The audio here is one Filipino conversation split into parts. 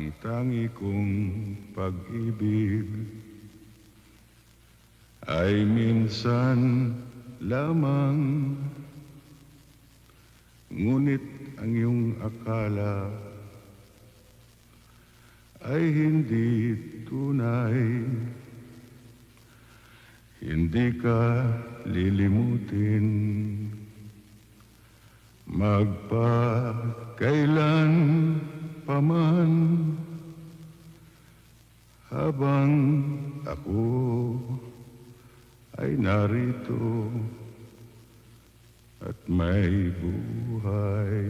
Ang tangi kong pag-ibig ay minsan lamang, ngunit ang iyong akala ay hindi tunay. Hindi ka lilimutin magpakailan paman, habang ako ay narito at may buhay.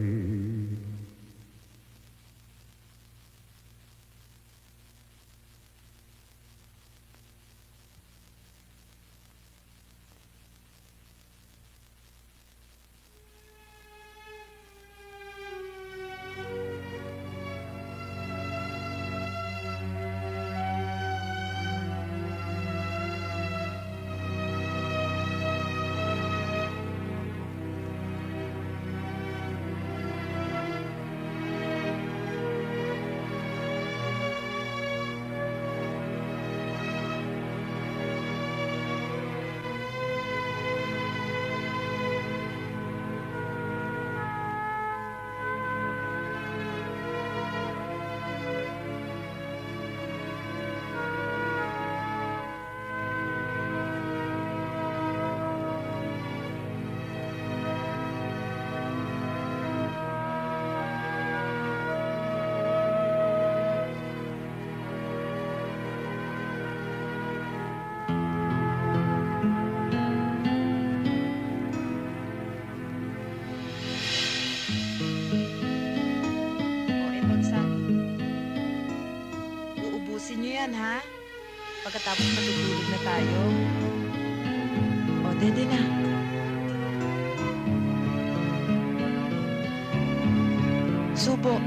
O, Ebagsan. Uubusin niyo yan, ha? Pagkatapos matutulog na tayo. O, dede na. Subo.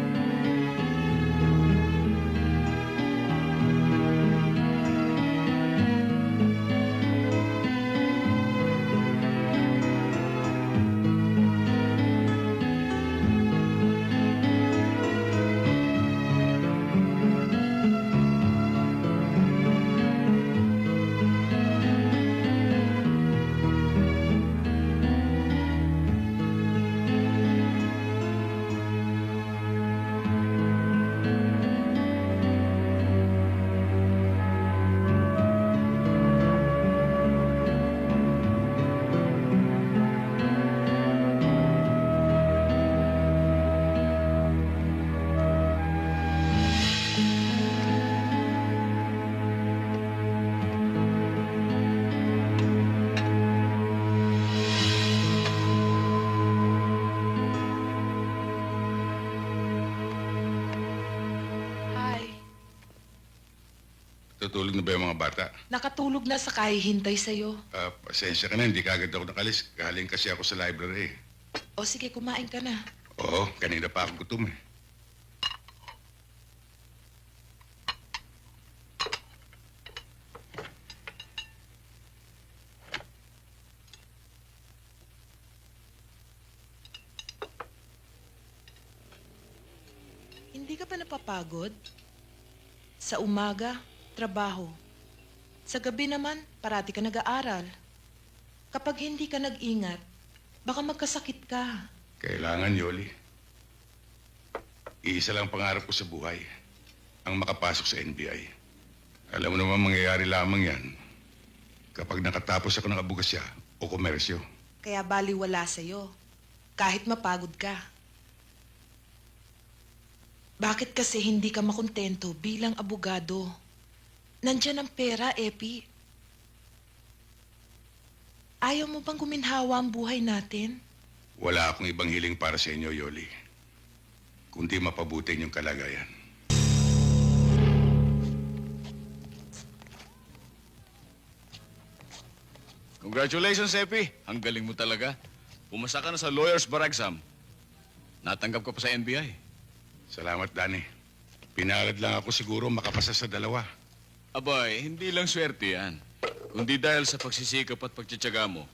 Hi. Tutulog na ba yung mga bata? Nakatulog na sa kahihintay sa'yo. Pasensya ka na, hindi kagad ako nakalis. Galing kasi ako sa library. O, sige, kumain ka na. Oo, kanina pa ako gutom eh. Hindi ka pa napapagod? Sa umaga, trabaho. Sa gabi naman, parati ka nag-aaral. Kapag hindi ka nag-ingat, baka magkasakit ka. Kailangan, Yoli. Iisa lang pangarap ko sa buhay. Ang makapasok sa NBI. Alam mo naman mangyayari lamang yan kapag nakatapos ako ng abugasya o komersyo. Kaya baliwala sa'yo, kahit mapagod ka. Bakit kasi hindi ka makontento bilang abogado? Nandyan ang pera, Epi. Ayaw mo bang guminhawa ang buhay natin? Wala akong ibang hiling para sa inyo, Yoli. Kundi mapabuti yung kalagayan. Congratulations, Epi. Ang galing mo talaga. Pumasa ka na sa lawyer's bar exam. Natanggap ka pa sa NBI. Salamat, Danny. Pinalad lang ako siguro makapasa sa dalawa. Abay, hindi lang swerte yan. Kundi dahil sa pagsisikap at pagtsatsaga mo,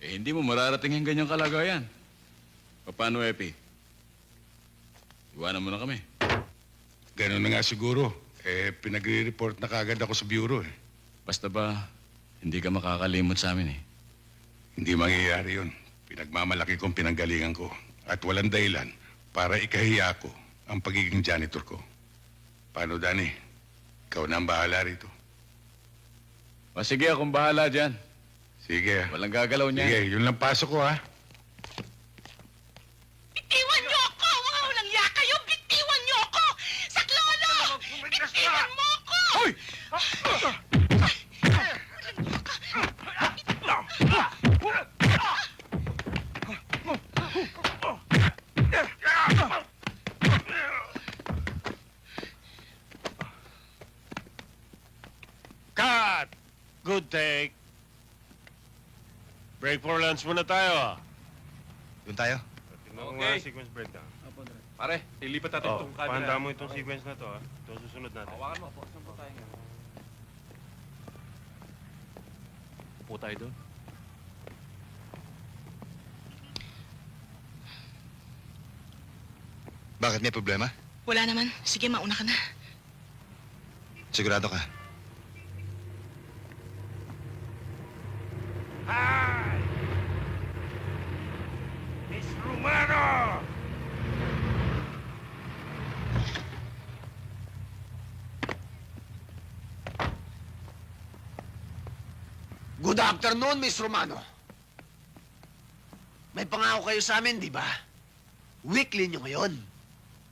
hindi mo mararating ang ganyang kalagayan. Paano, Epi? Iwanan mo na kami. Ganun na nga siguro. Pinagre-report na kagad ako sa bureau eh. Basta ba, hindi ka makakalimot sa amin eh. Hindi mangyayari yun. Pinagmamalaki kong pinanggalingan ko. At walang dahilan para ikahiya ko ang pagiging janitor ko. Paano, Danny? Ikaw na ang bahala rito. O sige, akong bahala dyan. Sige. Walang gagalaw niya. Sige, yun lang pasok ko, ha? Bitiwan niyo ako! Mga walang ya kayo! Bitiwan niyo ako! Saklolo! Bitiwan mo ako! Hoy! Cut! Good take. Break for lunch muna tayo, ah. Doon tayo. Tingnan ko nga ang sequence breakdown. Pare, ilipat natin Oh, itong camera. pahanda mo itong sequence na to, ah. Ito ang susunod natin. Hawakan mo, po. Saan po tayo ngayon? Upo tayo doon. Bakit may problema? Wala naman. Sige, mauna ka na. Sigurado ka. Hi! Miss Romano! Good afternoon, Miss Romano. May pangako kayo sa amin, di ba? Weekly nyo ngayon.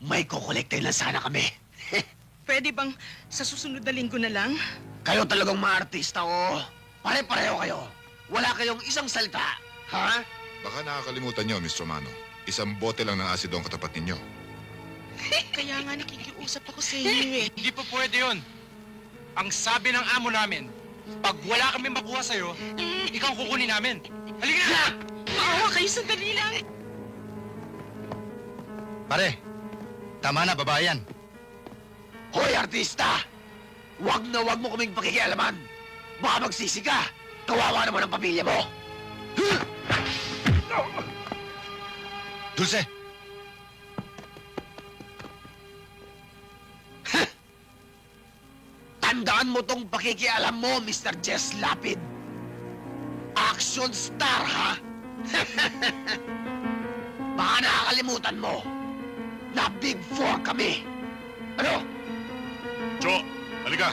May kukolektahin lang sana kami. Pwede bang sa susunod na linggo na lang? Kayo talagang mga artista, oh. Pare-pareho kayo. Wala kayong isang salita. Ha? Baka nakakalimutan nyo, Miss Romano. Isang bote lang ng asido ang katapat ninyo. Kaya nga nakikiusap ako sa inyo eh. Hindi po pwede yun. Ang sabi ng amo namin, pag wala kami makuha sa'yo, ikaw kukunin namin. Halika na! Maawa kayo, sandali lang. Pare, tama na, babae yan. Hoy, artista! Huwag na huwag mo kaming pakikialaman. Baka magsisi ka. Kawawa naman ang pamilya mo. Dulce! Tandaan mo tong pakikialam mo, Mr. Jess Lapid. Action star, ha? Baka nakakalimutan mo na Big Four kami. Ano? Cho, halika.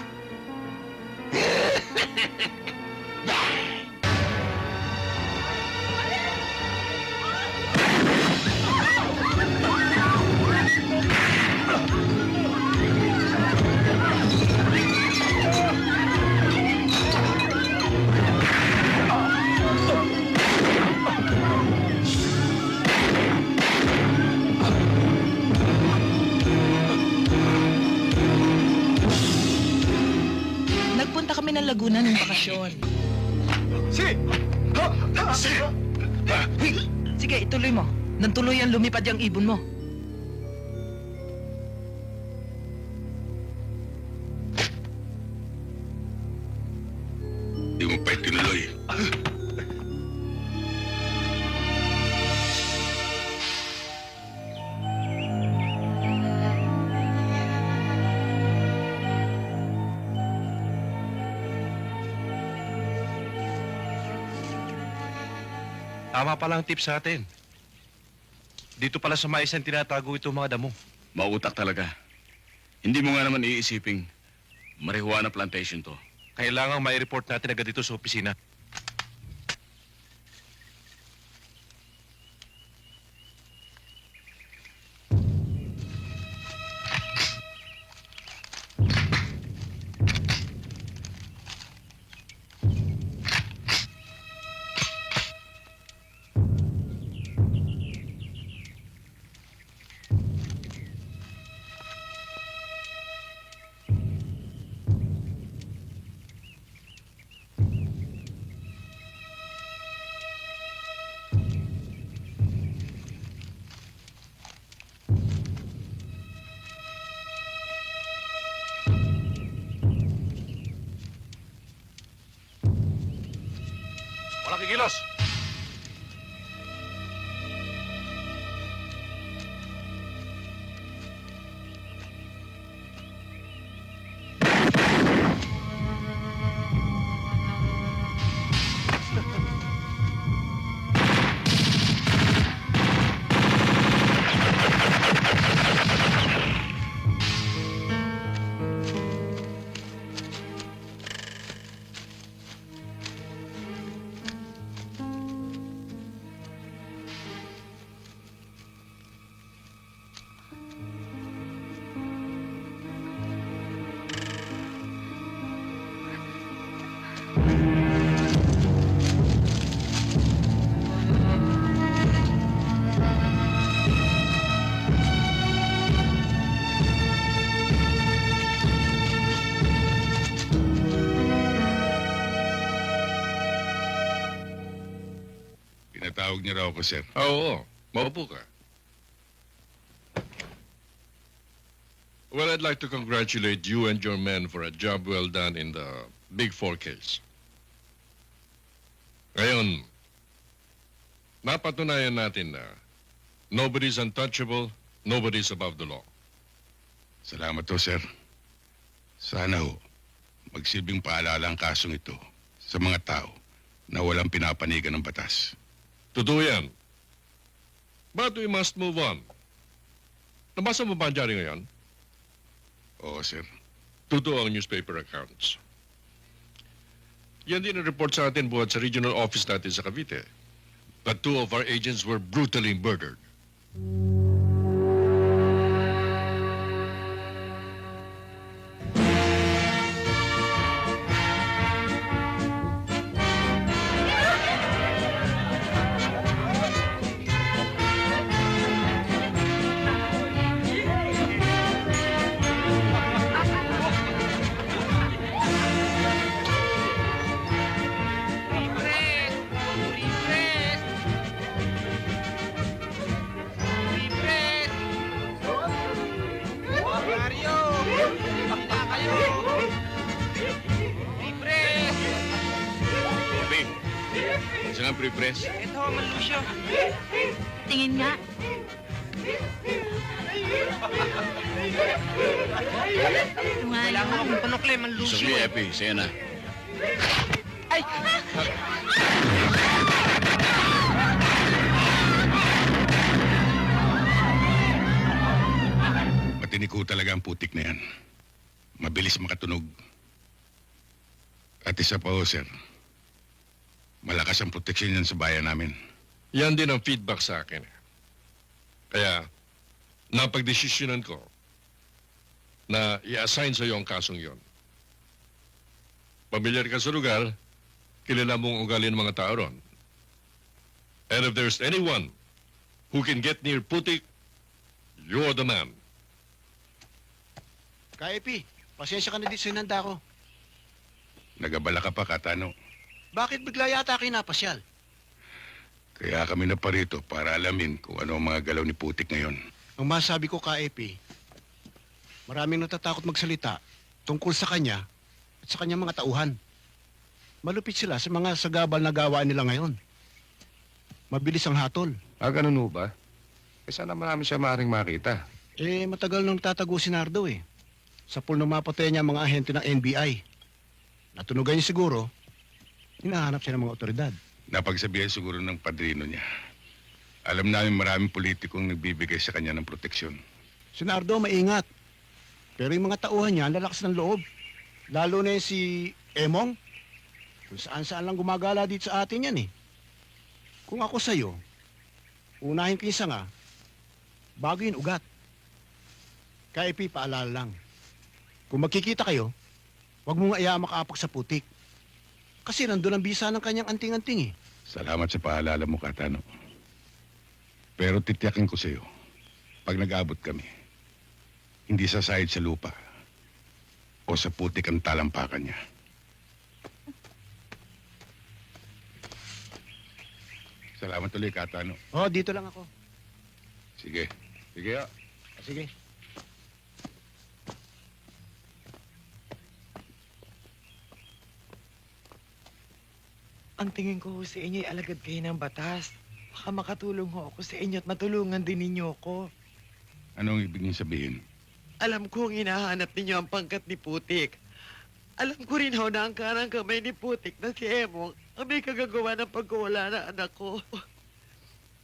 Nagpunta kami ng Laguna ng bakasyon. Sige, ituloy mo. Nang tuluyan lumipad yung ibon mo. Di mo pa itinuloy. Tama palang tip sa atin. Dito pala sa maisan tinatago itong mga damo. Mautak talaga. Hindi mo nga naman iisiping marijuana plantation to. Kailangang may report natin agad dito sa opisina. Walang kikilos! Pinatawag niyo raw ako, sir. Oo, maupo ka. Well, I'd like to congratulate you and your men for a job well done in the Big Four case. Ngayon, napatunayan natin na nobody's untouchable, nobody's above the law. Salamat to, sir. Sana ho, magsilbing paalala ang kasong ito sa mga tao na walang pinapanigan ng batas. Totoo yan. But we must move on. Nabasa mo ba ang dyaryo ngayon? Oo, sir. Totoo ang newspaper accounts. Yan din ang report sa atin buhat sa regional office natin sa Cavite. That 2 of our agents were brutally murdered. Gabi, isa nga pre-press. Ito, Malusyo. Tingin nga. Ito nga Wala yun. nga akong panukle, Sa Malusyo. Epi, sa'yo na. Ay! Matiniko talaga ang putik na yan. Mabilis makatunog. At isa pa ho, sir. Malakas ang proteksyon yan sa bayan namin. Yan din ang feedback sa akin. Kaya, napagdesisyonan ko na i-assign sa iyo ang kasong yon. Pamilyar ka sa lugar, kilala mong ugali ng mga tao ron. And if there's anyone who can get near Putik, you're the man. Ka-Epi, pasensya ka na di sinanda ko. Nagabala ka pa, Katano. Bakit bigla yata kinapasyal? Kaya kami na parito para alamin kung ano ang mga galaw ni Putik ngayon. Ang masabi ko, Ka-Epi, maraming natatakot magsalita tungkol sa kanya at sa kanyang mga tauhan. Malupit sila sa mga sagabal na gawaan nila ngayon. Mabilis ang hatol. Ganun ho ba? Sana marami siya maaaring makita. Matagal nang tatago si Nardo eh. Sa pool nung mapatay niya ang mga ahente ng NBI. Natunugan niya siguro, hinahanap siya ng mga otoridad. Napagsabihan siguro ng padrino niya. Alam namin maraming politikong nagbibigay sa kanya ng proteksyon. Si Nardo maingat. Pero yung mga tauhan niya, ang lalakas ng loob. Lalo na yung si Emong. Kung saan-saan lang gumagala dito sa atin yan eh. Kung ako sa'yo, unahin ko yung sanga, bago yung ugat. Kaya paalala lang. Kung magkikita kayo, huwag mo nga iya makaapak sa putik. Kasi nandun ang bisa ng kanyang anting-anting eh. Salamat sa paalala mo, Katano. Pero titiyakin ko sa'yo, pag nag-abot kami, hindi sasahid sa lupa o sa putik ang talampakan niya. Salamat ulit, Katano. Oh, dito lang ako. Sige. Sige, Sige. Ang tingin ko ho sa inyo ay alagad kayo ng batas. Baka makatulong ho ako sa inyo at matulungan din ninyo ako. Anong ibig niyo sabihin? Alam kong hinahanap ninyo ang pangkat ni Putik. Alam ko rin ho na ang kanang kamay ni Putik na si Emong ang may kagagawa ng pagkawala ng anak ko.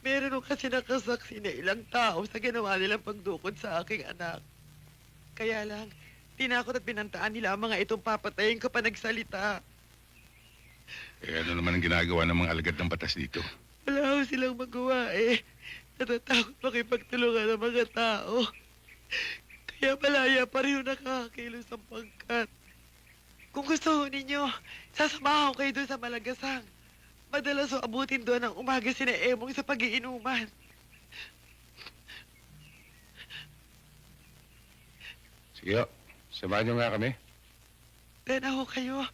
Meron ho kasi nakasaksi na ilang tao sa ginawa nilang pagdukod sa aking anak. Kaya lang, tinakot at pinantaan nila ang mga itong papatayin kapag nagsalita. Eh, ano naman ang ginagawa ng mga alagad ng batas dito? Wala ho silang magawa eh. Natatakot makipagtulungan ng mga tao. Kaya malaya pa rin ho nakakakilos ang pangkat. Kung gusto ho ninyo, sasamahan ko kayo doon sa Malagasang. Madalas ho abutin doon ang umaga sina Emong sa pag-iinuman. Sige ho, samahan niyo nga kami. Tena ho kayo.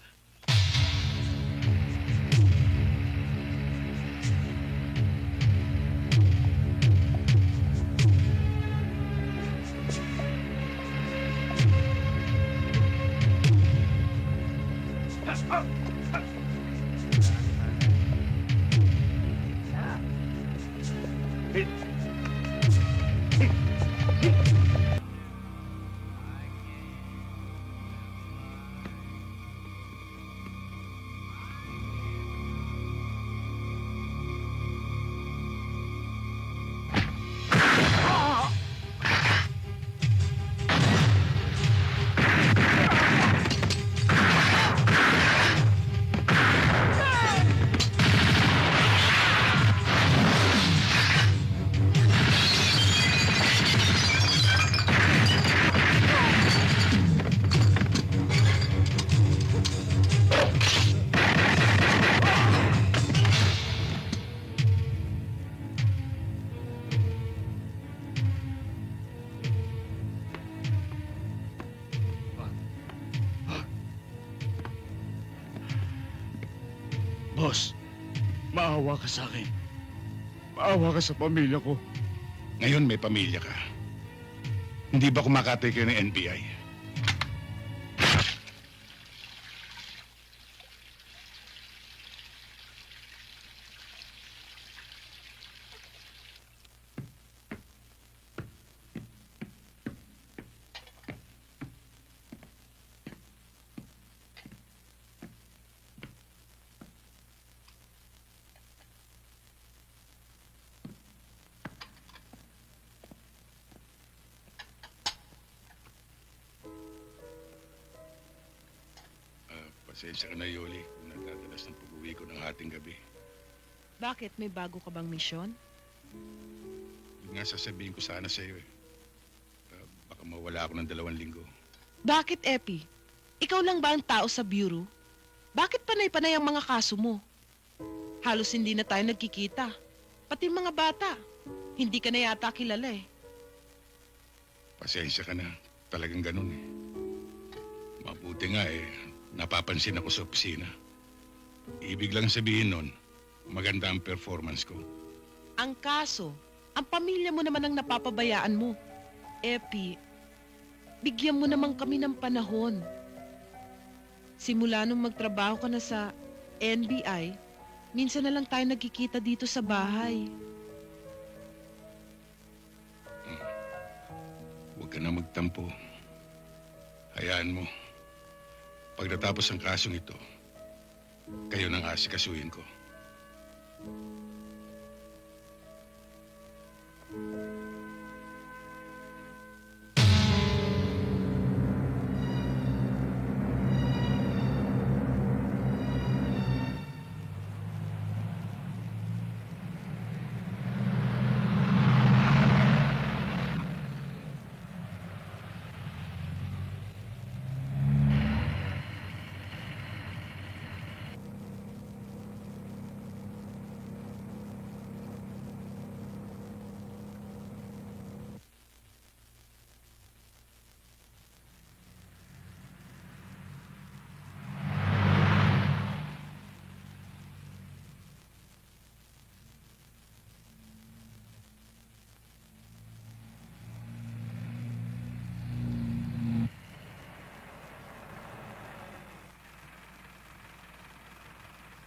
Boss, maawa ka sa akin. Maawa ka sa pamilya ko. Ngayon may pamilya ka. Hindi ba kumakatay kayo ng NBI? Pasensya ka na, Yoli, kung nagdadalas ng pag-uwi ko ng hating gabi. Bakit? May bago ka bang misyon? Yun nga sasabihin ko sana sa iyo eh. Baka mawala ako ng 2 linggo. Bakit, Epi? Ikaw lang ba ang tao sa bureau? Bakit panay-panay ang mga kaso mo? Halos hindi na tayo nagkikita. Pati mga bata. Hindi ka na yata kilala eh. Pasensya ka na. Talagang ganun eh. Mabuti nga eh. Napapansin ako sa opisina. Ibig lang sabihin nun, maganda ang performance ko. Ang kaso, ang pamilya mo naman ang napapabayaan mo. Epi, bigyan mo naman kami ng panahon. Simula nung magtrabaho ka na sa NBI, minsan na lang tayo nagkikita dito sa bahay. Huwag ka na magtampo. Hayaan mo. Pagdatapos ng kasong ito, kayo nang asikasuhin ko.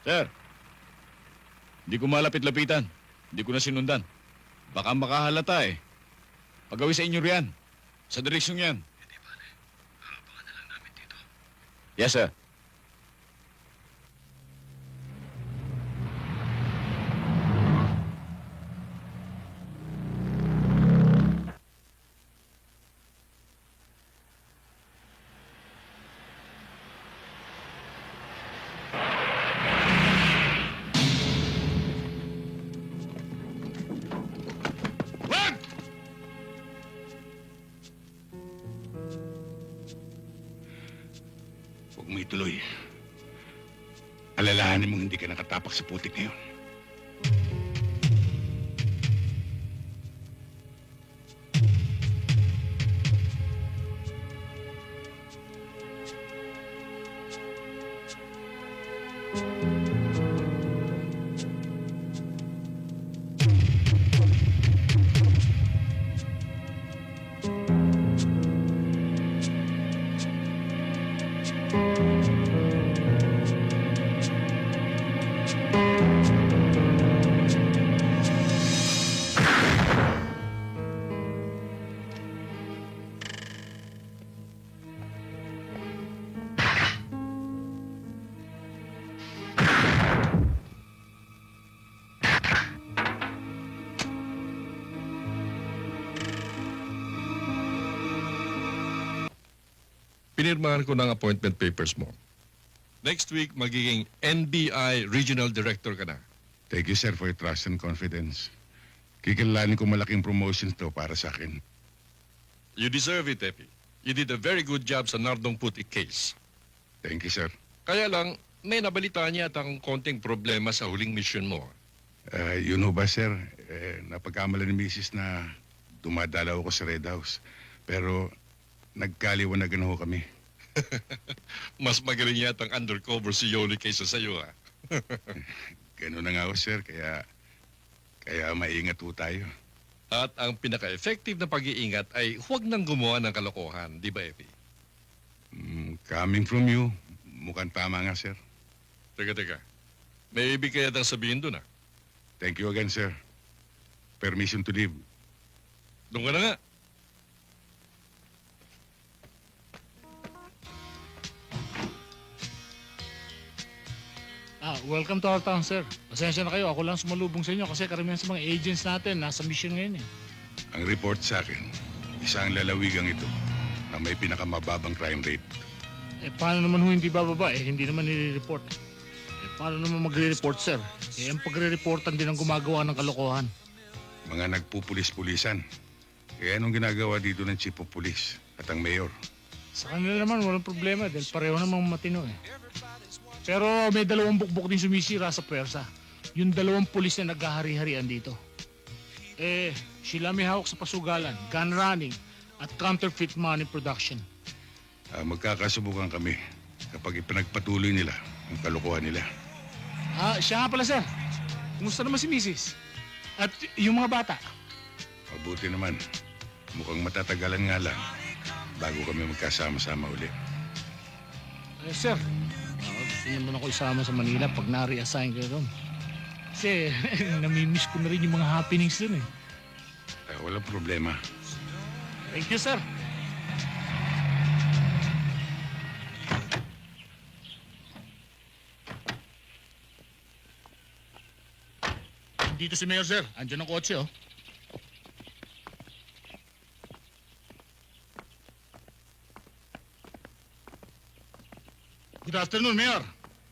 Sir, hindi ko malapit-lapitan. Hindi ko na sinundan. Baka makahalata eh. Pagawin sa inyo riyan. Sa direksyon yan. Hindi pare. Abangan na lang namin dito. Yes, sir. Huwag mo ituloy. Alalahanin mong hindi ka nakatapak sa putik ngayon. pinirmahan ko ng appointment papers mo. Next week, magiging NBI Regional Director ka na. Thank you, sir, for your trust and confidence. Kikilalanin ko malaking promotion to para sa akin. You deserve it, Epi. You did a very good job sa Nardong Putik case. Thank you, sir. Kaya lang, may nabalitaan niya at ang konting problema sa huling mission mo. Yun ho ba, sir? Napagkamala ni Mrs. na dumadalaw ako sa Red House. Pero nagkaliwanagan ho kami. Mas magaling yata ang undercover si Yoli kaysa sa'yo, ha? Ganun na nga ho, sir. Kaya maingat ho tayo. At ang pinaka-effective na pag-iingat ay huwag nang gumawa ng kalokohan, di ba, Epi? Coming from you, mukhang tama nga, sir. Teka. May ibig kaya tang sabihin doon, ha? Thank you again, sir. Permission to leave. Doon ka na nga. Welcome to our town, sir. Pasensya na kayo, ako lang sumalubong sa inyo kasi karamihan sa mga agents natin nasa mission ngayon eh. Ang report sa akin, isang lalawigang ito na may pinakamababang crime rate. Paano naman ho hindi bababa hindi naman nire-report. Paano naman magre-report, sir? Ang pagre-reportan din ang gumagawa ng kalokohan. Mga nagpupulis-pulisan. Anong ginagawa dito ng chief of police at ang mayor? Sa kanila naman, walang problema dahil pareho namang matino eh. Pero may dalawang bukbok din sumisira sa pwersa. Yung dalawang pulis na naghahari-harian dito. Sila may hawak sa pasugalan, gun running, at counterfeit money production. Magkakasubukan kami kapag ipinagpatuloy nila ang kalokohan nila. Siya nga pala, sir. Kumusta naman si Mrs.? At yung mga bata? Mabuti naman. Mukhang matatagalan nga lang bago kami magkasama-sama uli. Sir, gusto niyo naman ako isama sa Manila pag na-reassign kayo doon. Kasi namimiss ko na rin yung mga happenings doon eh. Walang problema. Thank you, sir. Dito si Mayor, sir. Andiyan ang kotse, oh. Good afternoon, Mayor.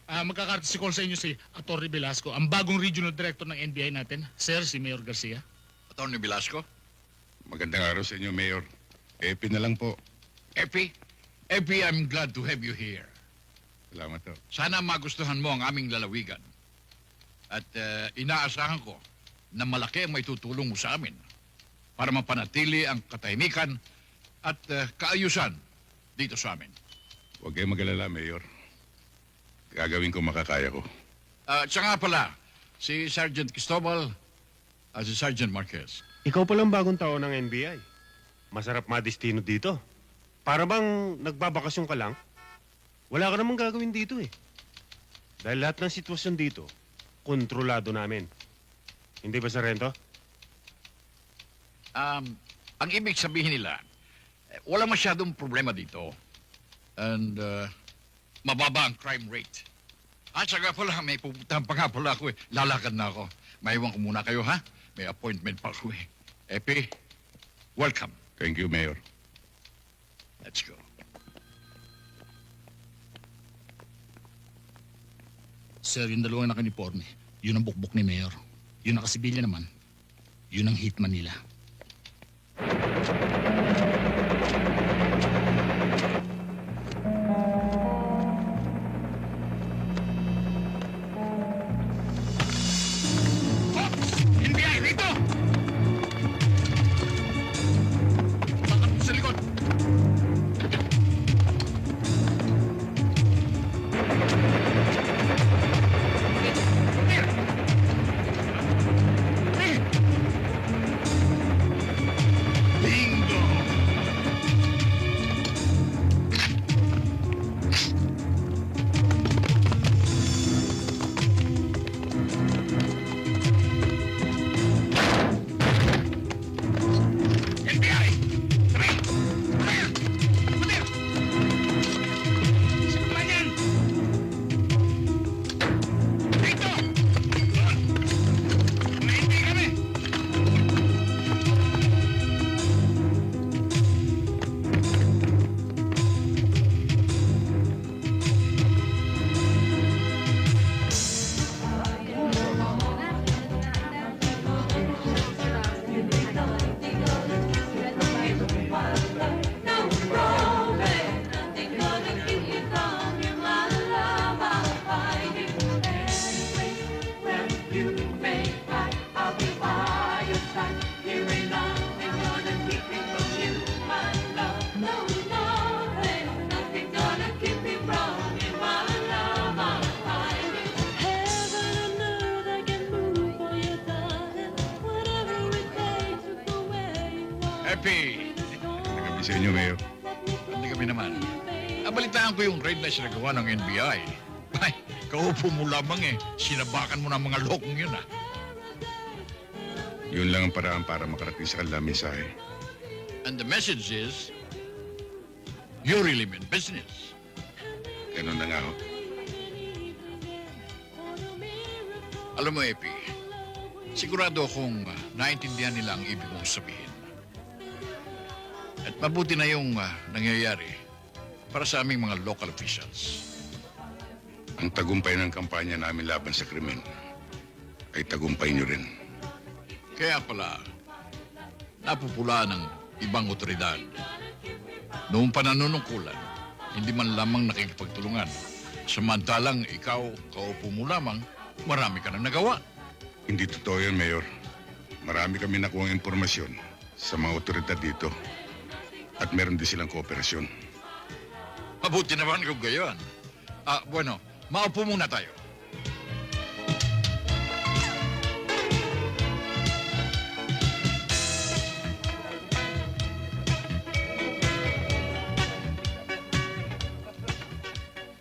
Magkakartis call sa inyo si Atty. Velasco, ang bagong regional director ng NBI natin. Sir, si Mayor Garcia. Atty. Velasco? Magandang araw sa inyo, Mayor. Epi na lang po. Epi, I'm glad to have you here. Salamat po. Sana magustuhan mo ang aming lalawigan. At inaasahan ko na malaki ang may tutulong mo sa amin para mapanatili ang katahimikan at kaayusan dito sa amin. Huwag kayong mag-alala, Mayor. Gagawin ko makakaya ko. Siya nga pala, si Sergeant Cristobal at si Sergeant Marquez. Ikaw palang bagong tao ng NBI. Masarap madistino dito. Para bang nagbabakasyon ka lang? Wala ka namang gagawin dito eh. Dahil lahat ng sitwasyon dito, kontrolado namin. Hindi ba, Sargento? Ang ibig sabihin nila, wala masyadong problema dito. And mababa ang crime rate. At saka pala, may pupuntahan pa nga pala ako eh. Lalakad na ako. Maiwan ko muna kayo, ha? May appointment pa ako eh. Epi, welcome. Thank you, Mayor. Let's go. Sir, yung dalawang nakaniporme, yun ang bukbok ni Mayor. Yung nakasibilya naman, yun ang hitman nila. NBI, rito! Bakit sa likod? Bingo! Epi! Nagabi sa inyo, Mayor. Hindi kami naman. Nabalitaan ko yung raid na sinagawa ng NBI. Ay, kaupo mo lamang eh. Sinabakan mo na mga lokong yun ah. Yun lang ang paraan para makarating sa kanilang mensahe. And the message is, you really mean business. Ganun na nga ho. Alam mo, Epi, sigurado akong naintindihan nila ang ibig mong sabihin. At mabuti na yung nangyayari para sa aming mga local officials. Ang tagumpay ng kampanya namin laban sa krimen ay tagumpay niyo rin. Kaya pala, napupula ng ibang otoridad. Noong pananunungkulan, hindi man lamang nakikipagtulungan. Samantalang ikaw, kaupo mo lamang, marami ka nang nagawa. Hindi totoo yan, Mayor. Marami kami nakuha impormasyon sa mga otoridad dito. At meron din silang kooperasyon. Mabuti naman kung gayon. Bueno, maupo muna tayo.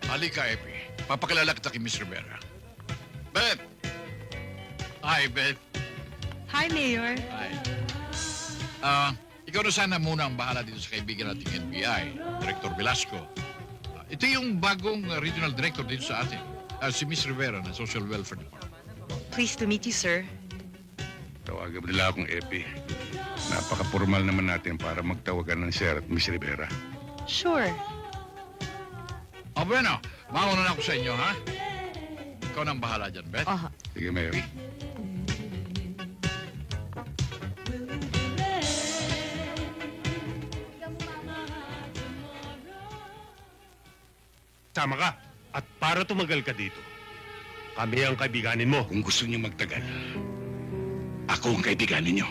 Halika, Epi. Papakilala kita kay Miss Rivera. Beth! Hi, Beth. Hi, Mayor. Hi. Ikaw na sana muna ang bahala dito sa kaibigan nating NBI, Director Velasco. Ito yung bagong regional director dito sa atin, si Miss Rivera ng Social Welfare Department. Pleased to meet you, sir. Tawagan nila akong Epi. Napaka-formal naman natin para magtawagan ng Sir at Miss Rivera. Sure. Bueno, mauna na ako sa inyo, ha? Ikaw na ang bahala dyan, Beth. Aha. Sige, Mayor. Sama ka. At para tumagal ka dito, kami ang kaibiganin mo. Kung gusto niyo magtagal, ako ang kaibiganin niyo.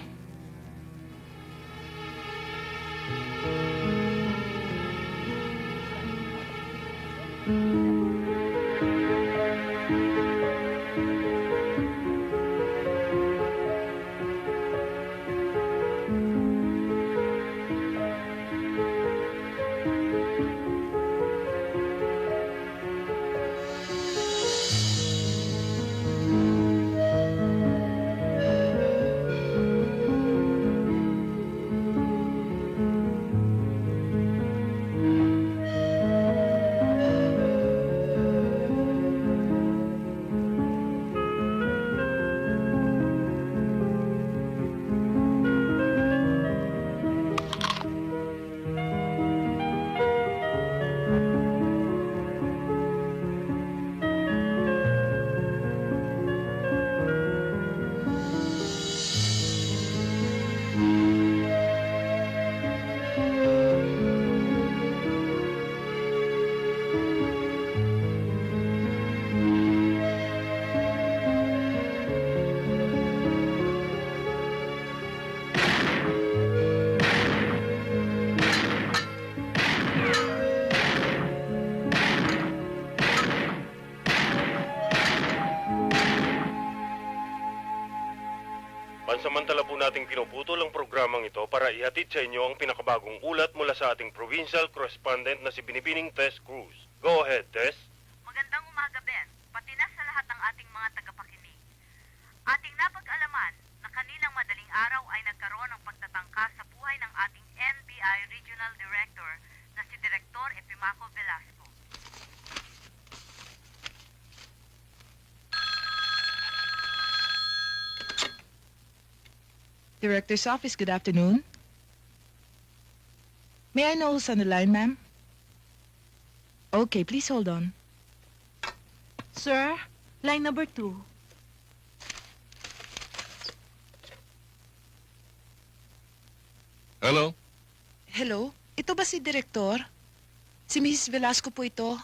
Pansamantala po nating pinuputol ang programang ito para ihatid sa inyo ang pinakabagong ulat mula sa ating provincial correspondent na si Binibining Tess Cruz. Go ahead, Tess. Magandang umaga, Ben. Pati na sa lahat ng ating mga tagapakinig. Ating napag-alaman na kaninang madaling araw ay nagkaroon ng pagtatangka sa buhay ng ating NBI Regional Director na si Director Epimaco Velasco. Director's office, good afternoon. May I know who's on the line, ma'am? Okay, please hold on. Sir, line number 2. Hello? Hello? Ito ba si Direktor? Si Mrs. Velasco po ito.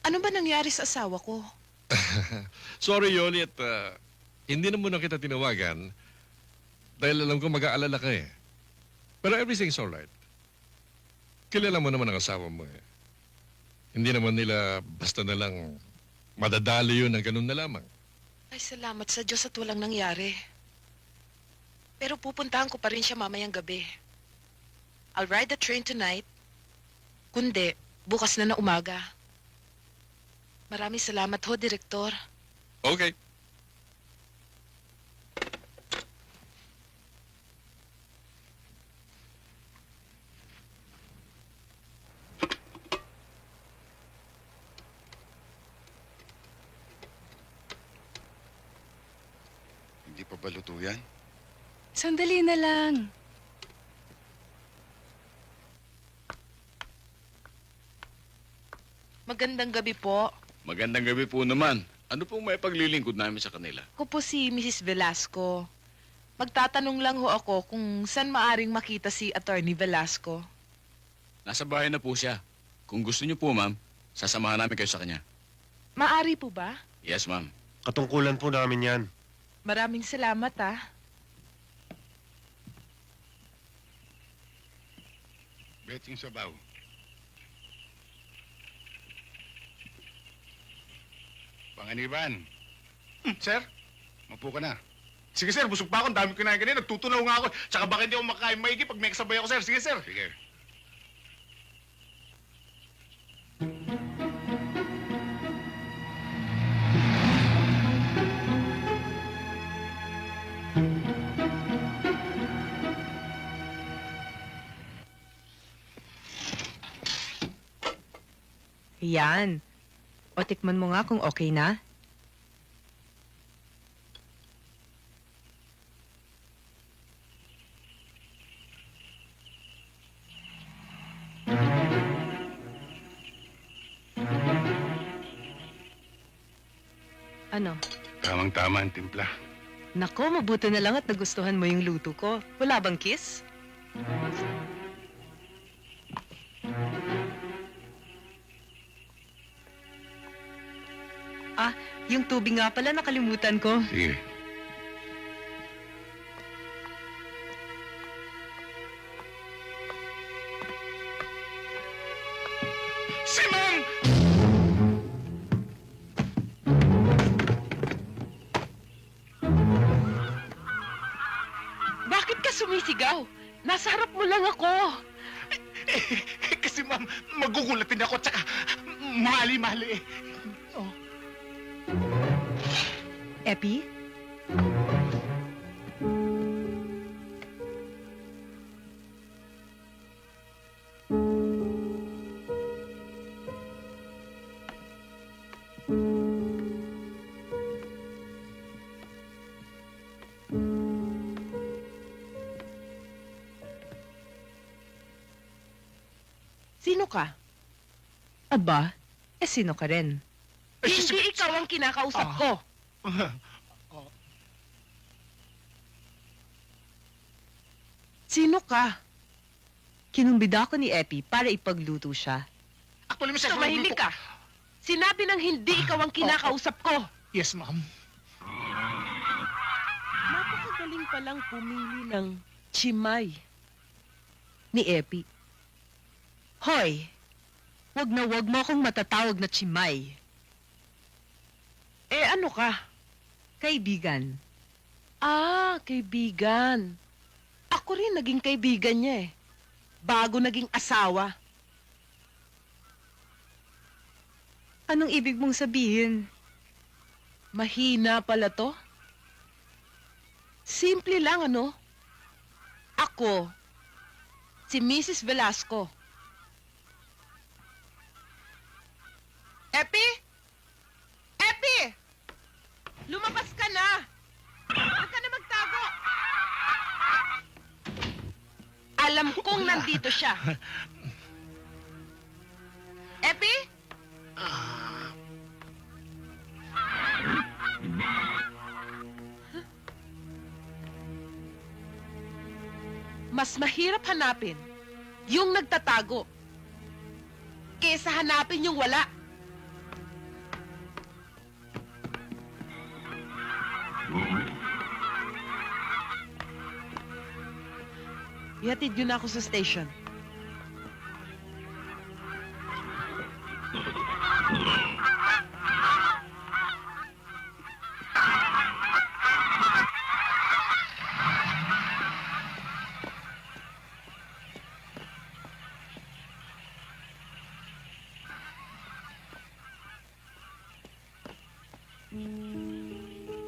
Ano ba nangyari sa asawa ko? Sorry, Yoli, at hindi na muna kita tinawagan dahil alam ko mag-aalala ka eh. Pero everything's alright. Kilala mo naman ang asawa mo eh. Hindi naman nila basta na lang madadali yun ng ganun na lamang. Ay, salamat sa Diyos at walang nangyari. Pero pupuntahan ko pa rin siya mamayang gabi. I'll ride the train tonight. Kundi, bukas na umaga. Maraming salamat ho, Direktor. Okay. Hindi pa ba luto yan? Sandali na lang. Magandang gabi po. Magandang gabi po naman. Ano pong may paglilingkod namin sa kanila? Ako po si Mrs. Velasco. Magtatanong lang ho ako kung saan maaring makita si Attorney Velasco. Nasa bahay na po siya. Kung gusto niyo po, ma'am, sasamahan namin kayo sa kanya. Maari po ba? Yes, ma'am. Katungkulan po namin yan. Maraming salamat, ah. Betching sabaw. Panganiban. Sir? Mapo ka na. Sige, sir. Busog pa ako. Ang dami kinain kanina. Nagtutunaw nga ako. Tsaka bakit hindi ako makain maigi pag may kasabay ako, sir? Sige, sir. Sige. Yan. O tikman mo nga kung okay na. Ano? Tamang-tama ang timpla. Nako, mabuti na lang at nagustuhan mo yung luto ko. Wala bang kiss? Ah, yung tubig nga pala nakalimutan ko. Sige. Si ma'am! Bakit ka sumisigaw? Nasa harap mo lang ako. Kasi ma'am, magugulat din ako. Tsaka, mali-mali eh. Epi? Sino ka? Aba, sino ka rin? Hindi ikaw ang kinakausap ko. Sino ka? Kinumbida ko ni Epi para ipagluto siya. Actually, Mr. Tumahimik ka. Sinabi ng hindi ikaw ang kinakausap ko. Yes, ma'am. Napakagaling palang pumili ng chimay ni Epi. Hoy, wag mo akong matatawag na chimay. Eh, ano ka? Kaibigan. Ah, kaibigan. Ako rin naging kaibigan niya eh. Bago naging asawa. Anong ibig mong sabihin? Mahina pala to? Simple lang, ano? Ako, si Mrs. Velasco. Epi? Epi! Lumabas ka na! Huwag ka na magtago! Alam kong nandito siya. Epi? Mas mahirap hanapin yung nagtatago kesa hanapin yung wala. Ihatid yun ako sa station.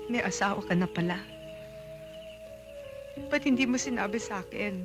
May asawa ka na pala. Ba't hindi mo sinabi sa akin?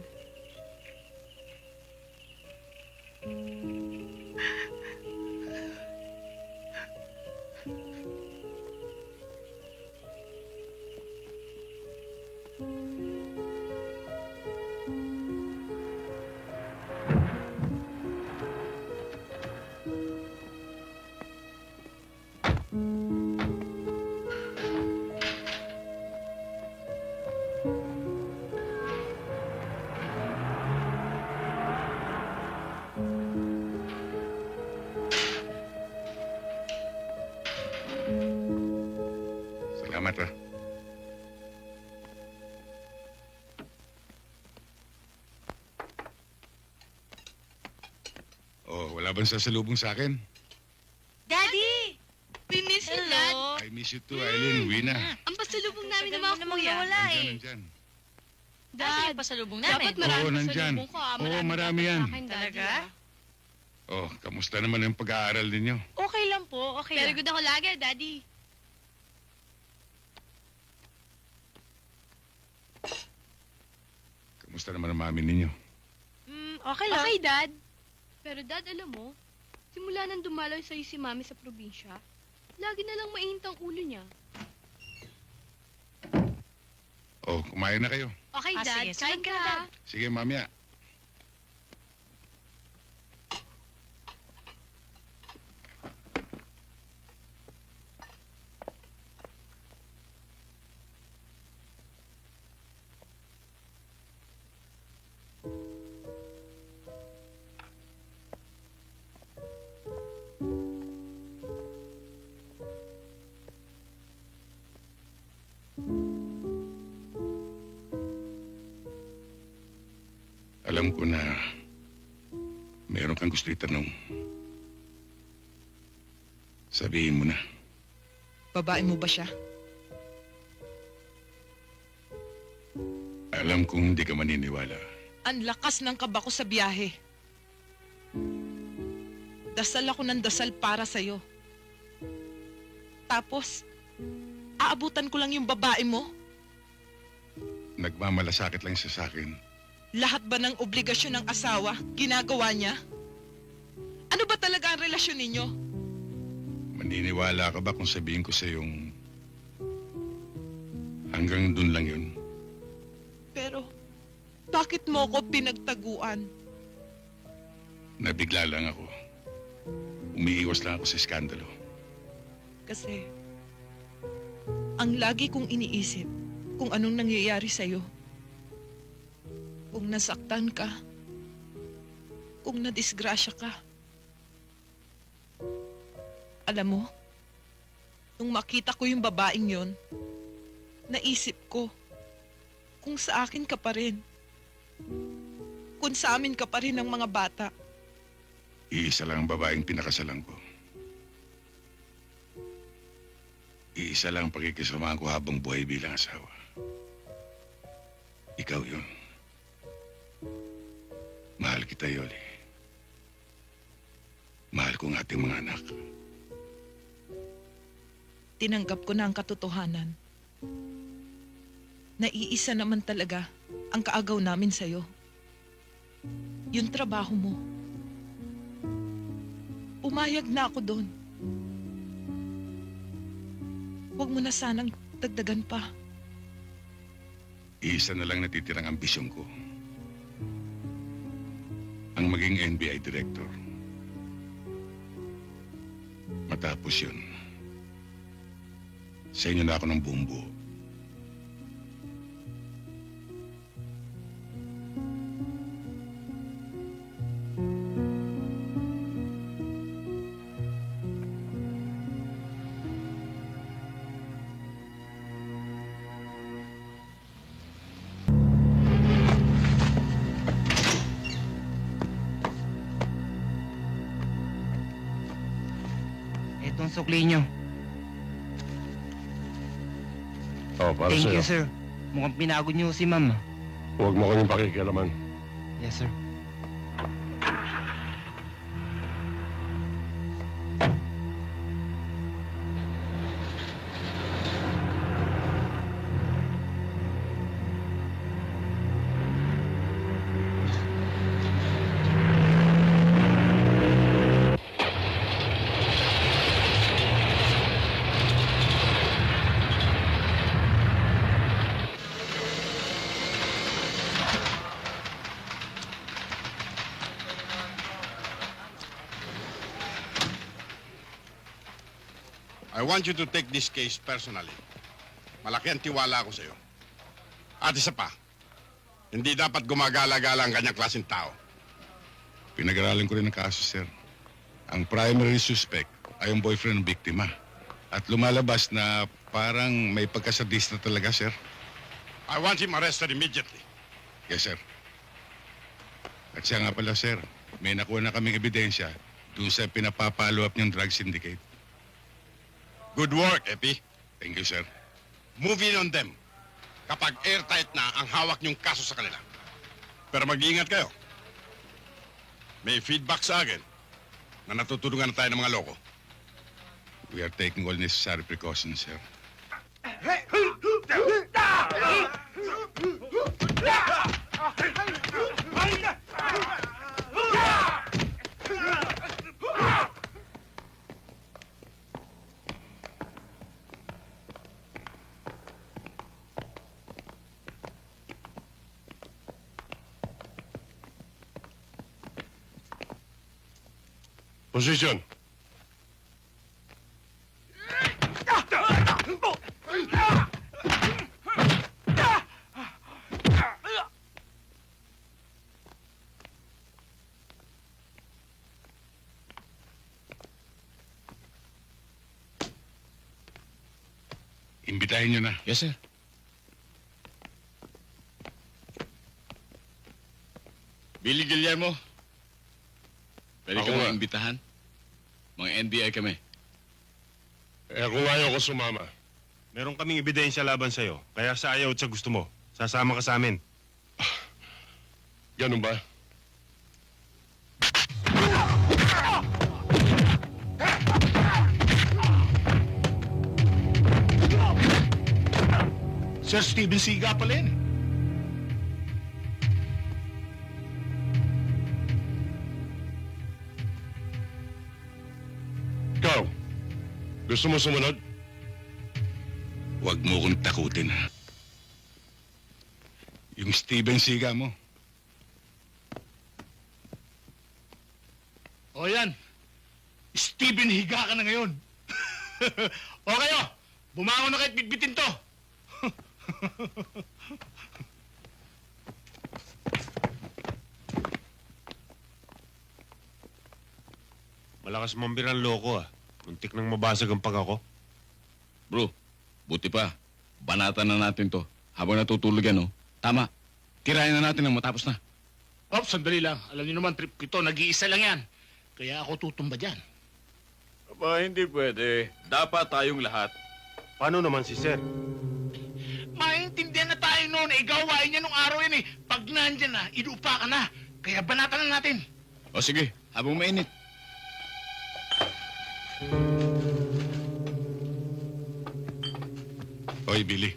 Salamat, ha? Oh, wala bang sasalubong sa akin? Daddy! We miss you, Dad. I miss you too, Eileen. Uwi na. Ang pasalubong namin ng mga Tagal mo kuya. namang nawala Nandyan, nandyan. Dad, pasalubong namin. Dapat marami Oo, nandyan. pasalubong ka. Oo, marami yan. Talaga? Oh, kamusta naman yung pag-aaral ninyo? Okay lang po, okay Very lang. good ako lagi, Daddy. Kamusta naman ang mami ninyo? Okay lang. Okay, Dad. Pero Dad, alam mo, simula nang dumalaw sa'yo si Mami sa probinsya, lagi na lang mainit ang ulo niya. Oh, kumain na kayo. Okay, Ah, Dad. sige. Kain Sunod ka ka. na, Dad. Sige, mamaya. Alam ko na meron kang gusto itanong. Sabihin mo na. Babae mo ba siya? Alam kong hindi ka maniniwala. Ang lakas ng kaba ko sa biyahe. Dasal ako ng dasal para sa'yo. Tapos, aabutan ko lang yung babae mo? Nagmamalasakit lang siya sa akin. Lahat ba ng obligasyon ng asawa, ginagawa niya? Ano ba talaga ang relasyon ninyo? Maniniwala ka ba kung sabihin ko sa yung hanggang dun lang yun? Pero, bakit mo ko pinagtaguan? Nabigla lang ako. Umiiwas lang ako sa iskandalo. Kasi, ang lagi kong iniisip kung anong nangyayari sa'yo. Kung nasaktan ka, kung nadisgrasya ka. Alam mo, nung makita ko yung babaeng yon, naisip ko, kung sa akin ka pa rin, kung sa amin ka pa rin ng mga bata. Iisa lang ang babaeng pinakasalan ko. Iisa lang ang pakikisamahan ko habang buhay bilang asawa. Ikaw yun. Mahal kita, Yoli. Mahal ko ang ating mga anak. Tinanggap ko na ang katotohanan. Naiisa naman talaga ang kaagaw namin sa'yo. Yung trabaho mo. Umayag na ako doon. Huwag mo na sanang dagdagan pa. Iisa na lang natitirang ambisyon ko. Ang maging NBI director. Matapos yun, sa inyo na ako ng buong buo. Itong sukli nyo. Oh, para Thank sa'yo. you, sir. Mukhang pinagod nyo si ma'am. Huwag mo kaming pakikialaman. Yes, sir. I want you to take this case personally. Malaki ang tiwala ko sa iyo. At isa pa, hindi dapat gumagala-gala ang kanyang klaseng tao. Pinag-aralan ko rin ang kaso, sir. Ang primary suspect ay ang boyfriend ng biktima. At lumalabas na parang may pagkasadista talaga, sir. I want him arrested immediately. Yes, sir. At siya nga pala, sir, may nakuha na kaming ebidensya doon sa pinapapalo up niyang drug syndicate. Good work, Epi. Thank you, sir. Move in on them kapag airtight na ang hawak niyong kaso sa kanila. Pero mag-iingat kayo. May feedback sa akin na natutulungan na tayo ng mga loko. We are taking all necessary precautions, sir. Position. Imbitahin niyo na. Yes, sir. Billy Guillermo. Pwede ka Ako mo nga. imbitahan? Mga NBI kami. Kung ayaw ko sumama. Meron kaming ebidensya laban sa'yo. Kaya sa ayaw at sa gusto mo, sasama ka sa amin. Ganun ba? Sir Steven Siga pala yun. Ikaw, gusto mo sumunod? Huwag mo kong takutin, ha? Yung Steven Siga mo, O yan. Steven, higa ka na ngayon. O kayo, bumangon na kahit bitbitin to. Malakas mambirang loko ah. Muntik nang mabasag ang pag ako. Bro, buti pa. Banatan na natin to. Habang natutulog yan, oh. Tama. Tirayan na natin nang matapos na. Oh, sandali lang. Alam niyo naman, trip ko to, nag-iisa lang yan. Kaya ako tutumba dyan. Aba, hindi pwede. Dapat tayong lahat. Paano naman si Sir? Maintindihan na tayo noon. Eh, gawain niya nung araw yan eh. Pag nandyan na, inuupa ka na. Kaya banatan na natin. O sige, habang mainit. Hoy, Billy.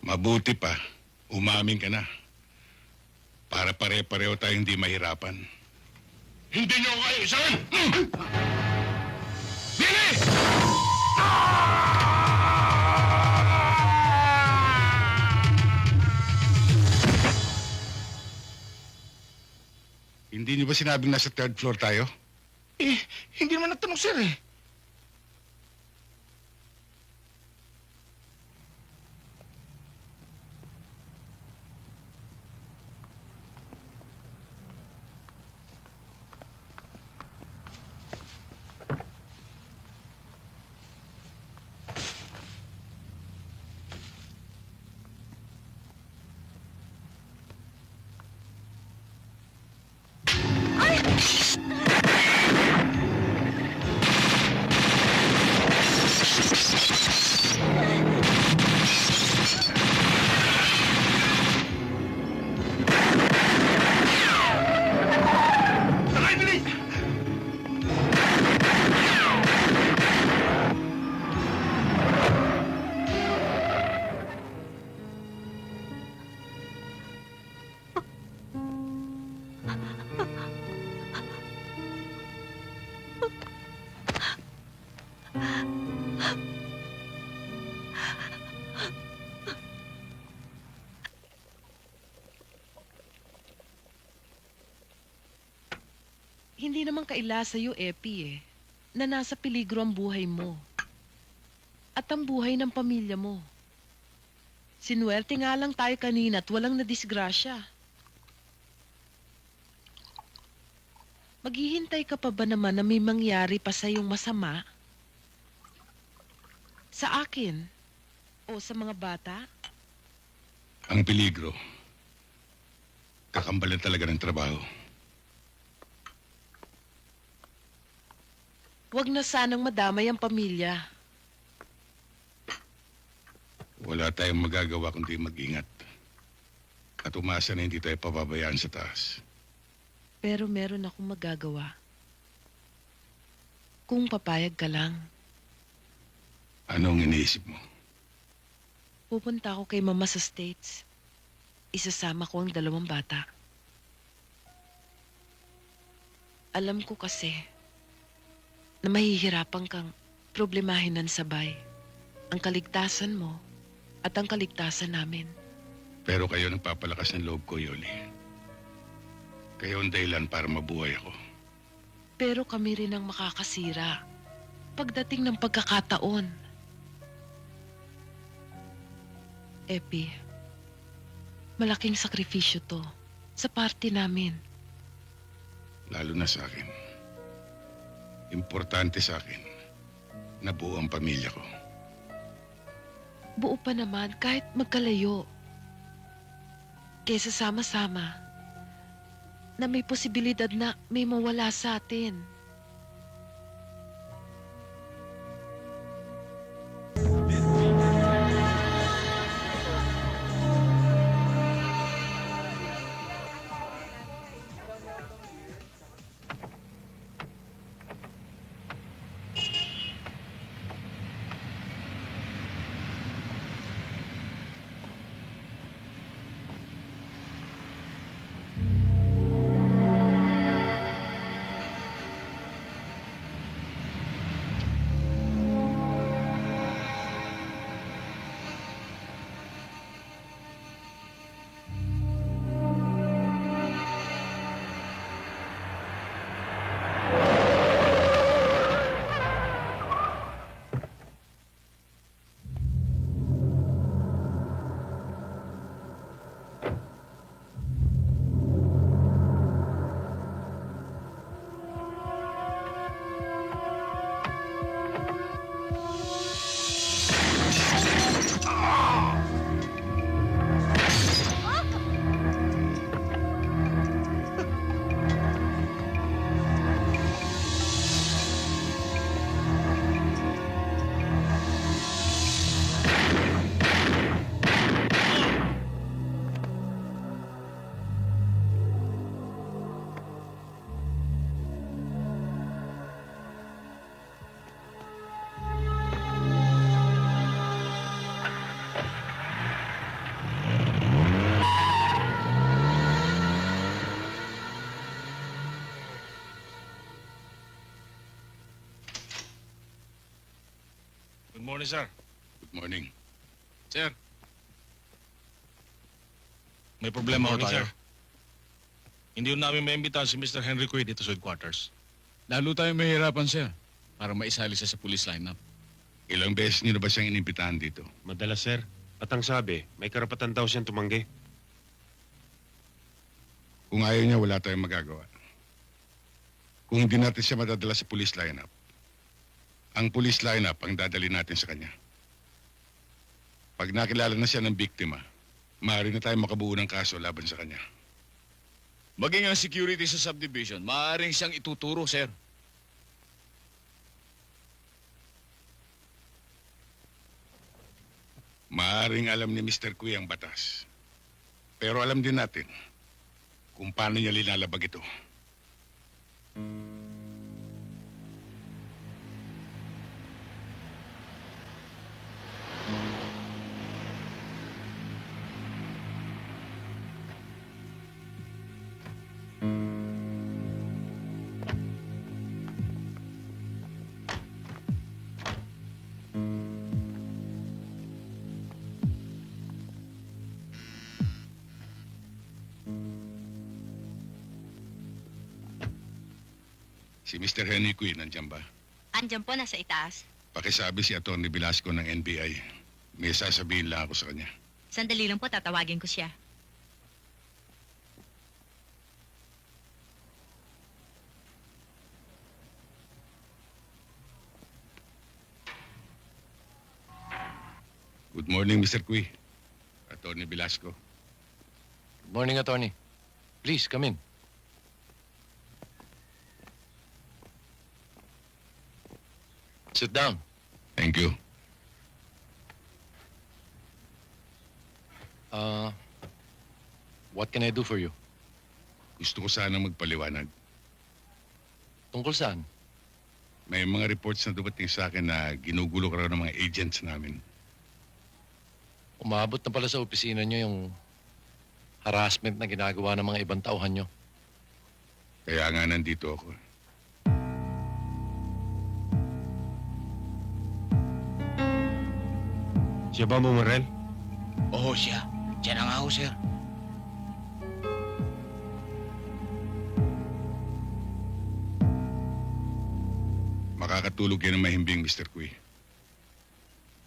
Mabuti pa, umamin ka na. Para pare-pareho tayong hindi mahirapan. Hindi niyo kayo, sir! Billy! Hindi niyo ba sinabing nasa third floor tayo? Eh, hindi naman nagtanong, sir eh. Hindi naman kaila sa'yo, Epi eh. na nasa peligro ang buhay mo at ang buhay ng pamilya mo. Sinuwerte nga lang tayo kanina at walang nadisgrasya. Maghihintay ka pa ba naman na may mangyari pa sa iyong masama? Sa akin? O sa mga bata? Ang peligro, kakambalan talaga ng trabaho. Huwag na sanang madamay ang pamilya. Wala tayong magagawa kundi mag-ingat. At umasa na hindi tayo pababayaan sa taas. Pero meron akong magagawa. Kung papayag ka lang, Anong iniisip mo? pupunta ako kay Mama sa States. Isasama ko ang 2 bata. Alam ko kasi na mahihirapan kang problemahin ng sabay ang kaligtasan mo at ang kaligtasan namin. Pero kayo nagpapalakas ng loob ko, Yoli. Kayo ang dahilan para mabuhay ako. Pero kami rin ang makakasira pagdating ng pagkakataon. Epi, malaking sakripisyo to sa party namin. Lalo na sa akin. Importante sa akin na buo ang pamilya ko. Buo pa naman kahit magkalayo. Kesa sama-sama na may posibilidad na may mawala sa atin. Good morning, sir. Good morning. Sir. May problema ho tayo. Hindi ho namin maimbitahan si Mr. Henry Cui dito sa headquarters. Lalo tayong mahirapan, sir, para maisali siya sa police lineup. Ilang beses niyo na ba siyang inimbitahan dito? Madalas, sir. At ang sabi, may karapatan daw siyang tumanggi. Kung ayaw niya, wala tayong magagawa. Kung hindi natin siya madadala sa police lineup, ang police lineup ang dadali natin sa kanya. Pag nakilala na siya ng biktima, maaari na tayo makabuo ng kaso laban sa kanya. Maging ang security sa subdivision, maaaring siyang ituturo, sir. Maaring alam ni Mr. Cui ang batas. Pero alam din natin kung paano niya linalabag ito. Si Mr. Henry Cui, nandiyan ba? Andyan po, nasa itaas. Pakisabi si Atty. Velasco ng NBI. May sasabihin lang ako sa kanya. Sandali lang po, tatawagin ko siya. Good morning, Mr. Cui. Atty. Velasco. Good morning, attorney. Please, come in. Sit down. Thank you. What can I do for you? Gusto ko sana magpaliwanag. Tungkol saan? May mga reports na dumating sa akin na ginugulo ka raw ng mga agents namin. Umabot na pala sa opisina nyo yung harassment na ginagawa ng mga ibang tauhan nyo. Kaya nga nandito ako. Siya ba Marel? Oo, siya. Diyan na nga ho, sir. Makakatulog yan ng mahimbing, Mr. Cui.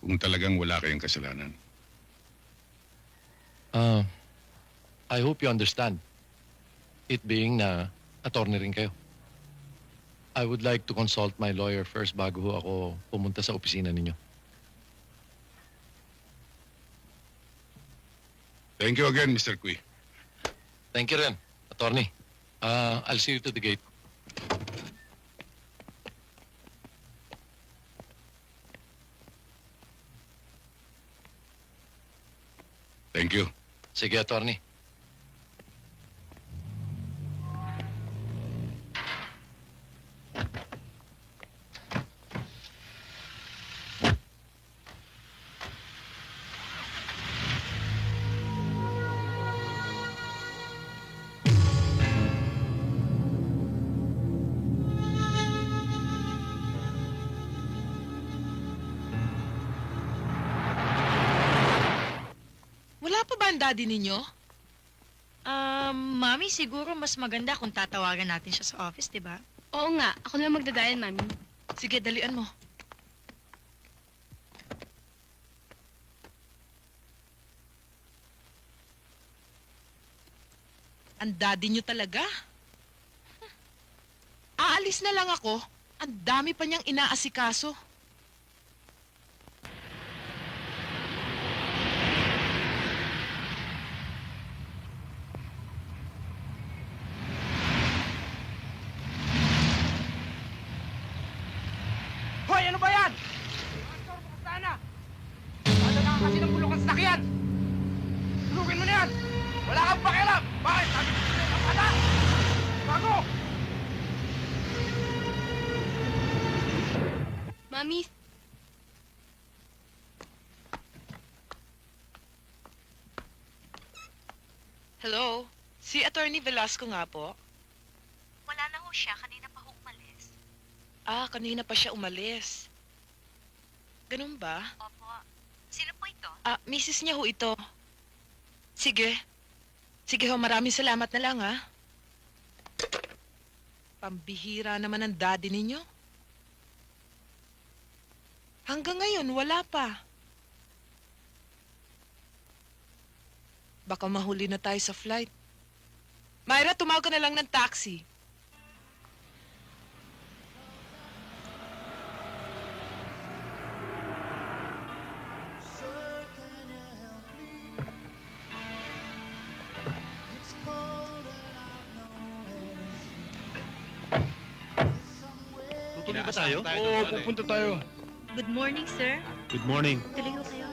Kung talagang wala kayong kasalanan. I hope you understand. It being na attorney rin kayo. I would like to consult my lawyer first bago ho ako pumunta sa opisina ninyo. Thank you again, Mr. Cui. Thank you rin, attorney. I'll see you to the gate. Thank you. Sige, attorney. Wala pa ba ang daddy ninyo? Mami, siguro mas maganda kung tatawagan natin siya sa office, di ba? Oo nga, ako na magdadayan, Mami. Sige, dalian mo. Ang daddy nyo talaga? Aalis na lang ako. Ang dami pa niyang inaasikaso. Hoy, ano ba yan? Pastor, bukas na. Wala na kasi ng bulok ang sasakyan. Tulugin mo na yan. Wala kang pakialam. Bakit? Sabi ko sa'yo, kapata. Bago. Mami, Hello? Si Attorney Velasco nga po. Wala na ho siya, kanina pa ho umalis. Kanina pa siya umalis. Ganun ba? Opo. Sino po ito? Misis niya ho ito. Sige. Sige ho, maraming salamat na lang, ha? Pambihira naman ang daddy ninyo. Hanggang ngayon, wala pa. Baka mahuli na tayo sa flight. Myra, tumawag ka na lang ng taxi. Tutuloy ba tayo? Oo, pupunta tayo. Good morning, sir. Good morning. Tuloy ho kayo.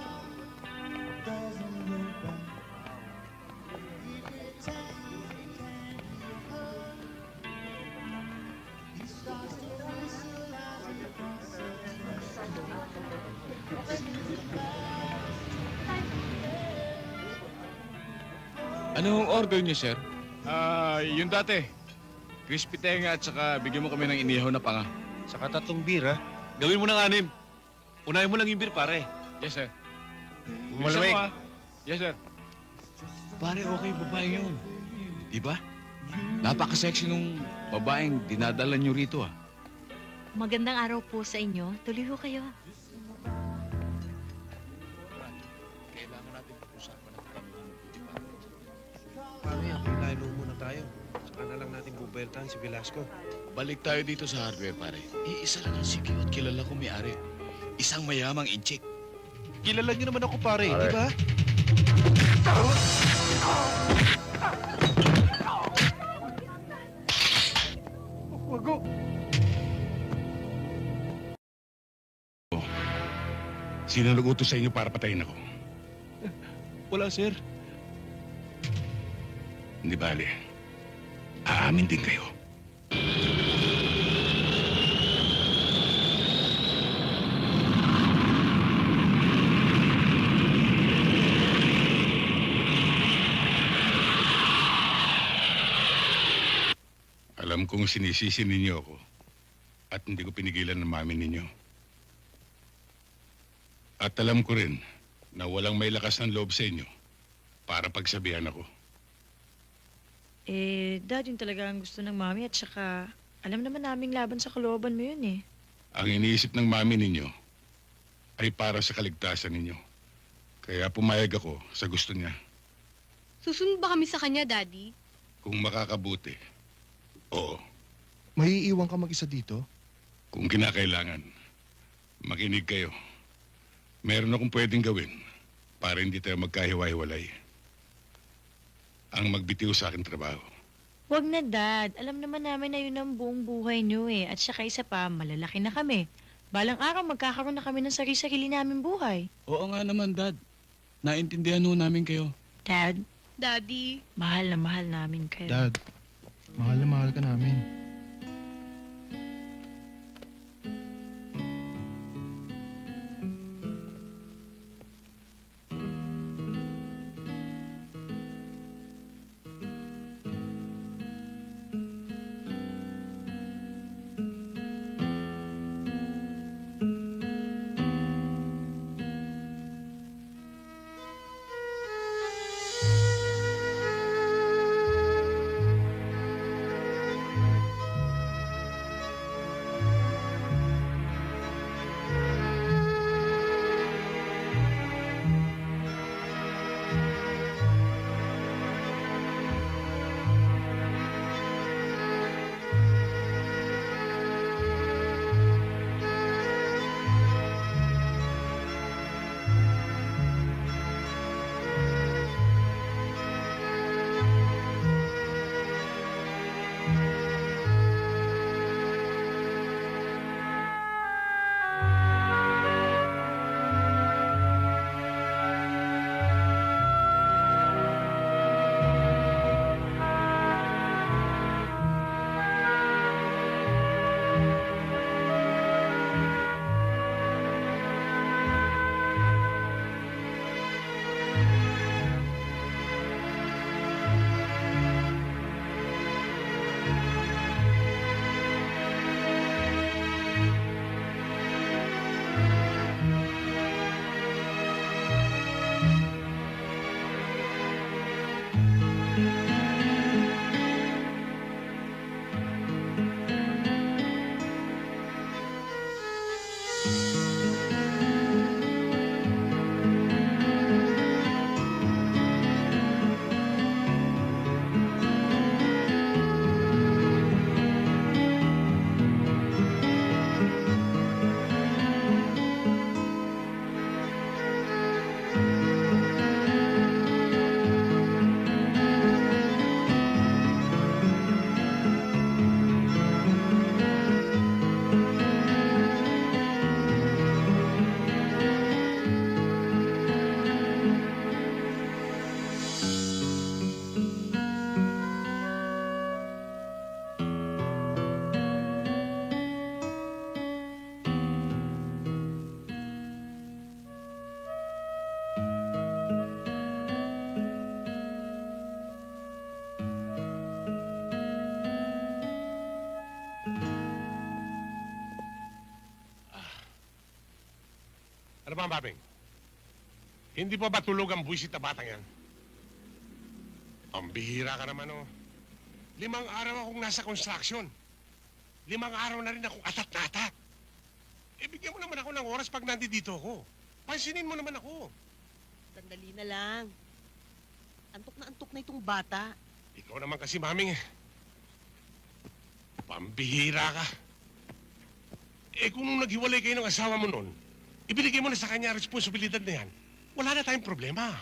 Anong order niyo, sir? Yung dati. Crispy tenga at saka bigyan mo kami ng inihaw na panga. Saka 3 beer, ha? Gawin mo ng 6. Unahin mo lang yung beer, pare. Yes, sir. Malamig. Bilisan mo, ah. Yes, sir. Pare, okay babae yun. Di ba? Napaka-sexy nung babaeng dinadala niyo rito, ah. Magandang araw po sa inyo. Tuloy ho kayo. Kailangan natin pag-usapan ang katanungan ng buti pa. Paano yan? Kailangan muna tayo. Saka na lang natin bubueltahan si Velasco. Balik tayo dito sa hardware, pare. Iisa lang ang sikyo at kilala ko may-ari. Isang mayamang inchik. Kilala niyo naman ako, pare, di ba? Wago! Sino nag-utos sa inyo para patayin ako? Wala, sir. Hindi bale. Aamin din kayo. Alam kong sinisisi ninyo ako at hindi ko pinigilan ng mami ninyo. At alam ko rin na walang may lakas ng loob sa inyo para pagsabihan ako. Dad, yun talaga ang gusto ng mami at saka alam naman naming laban sa kalooban mo yun eh. Ang iniisip ng mami ninyo ay para sa kaligtasan ninyo. Kaya pumayag ako sa gusto niya. Susunod ba kami sa kanya, Daddy? Kung makakabuti, oo. May iiwan ka mag-isa dito? Kung kinakailangan, makinig kayo. Meron akong pwedeng gawin para hindi tayo magkahiwa-hiwalay. Ang magbitiw sa akin trabaho. Wag na, Dad. Alam naman namin na yun ang buong buhay niyo eh. At saka isa pa, malalaki na kami. Balang araw, magkakaroon na kami ng sarili-sarili namin buhay. Oo nga naman, Dad. Naintindihan ho namin kayo. Dad, Daddy. mahal na mahal namin kayo. Dad, mahal na mahal ka namin. Ano ba, Babing? Hindi pa ba tulog ang buwisit na batang yan? Ang bihira ka naman, oh. 5 araw akong nasa construction. 5 araw na rin akong atat na atat. Eh, bigyan mo naman ako ng oras pag nandito ako. Pansinin mo naman ako. Sandali na lang. Antok na itong bata. Ikaw naman kasi, maming, pambihira ka. Eh, kung nung naghiwalay kayo ng asawa mo noon, ibinigay mo na sa kanya ang responsibilidad na yan, wala na tayong problema.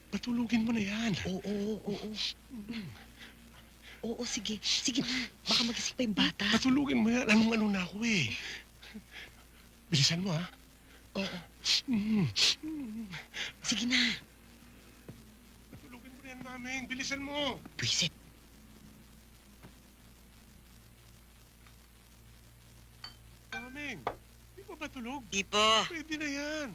Patulugin mo na yan. Oo, sige. Sige na. Baka magising pa yung bata. Patulugin mo yan. Anong-ano na ako eh. Bilisan mo, ha? Oo. Sige na. Patulugin mo na yan, maming. Bilisan mo. Pwisit. Maming, di pa ba tulog? Di pa. Pwede na yan.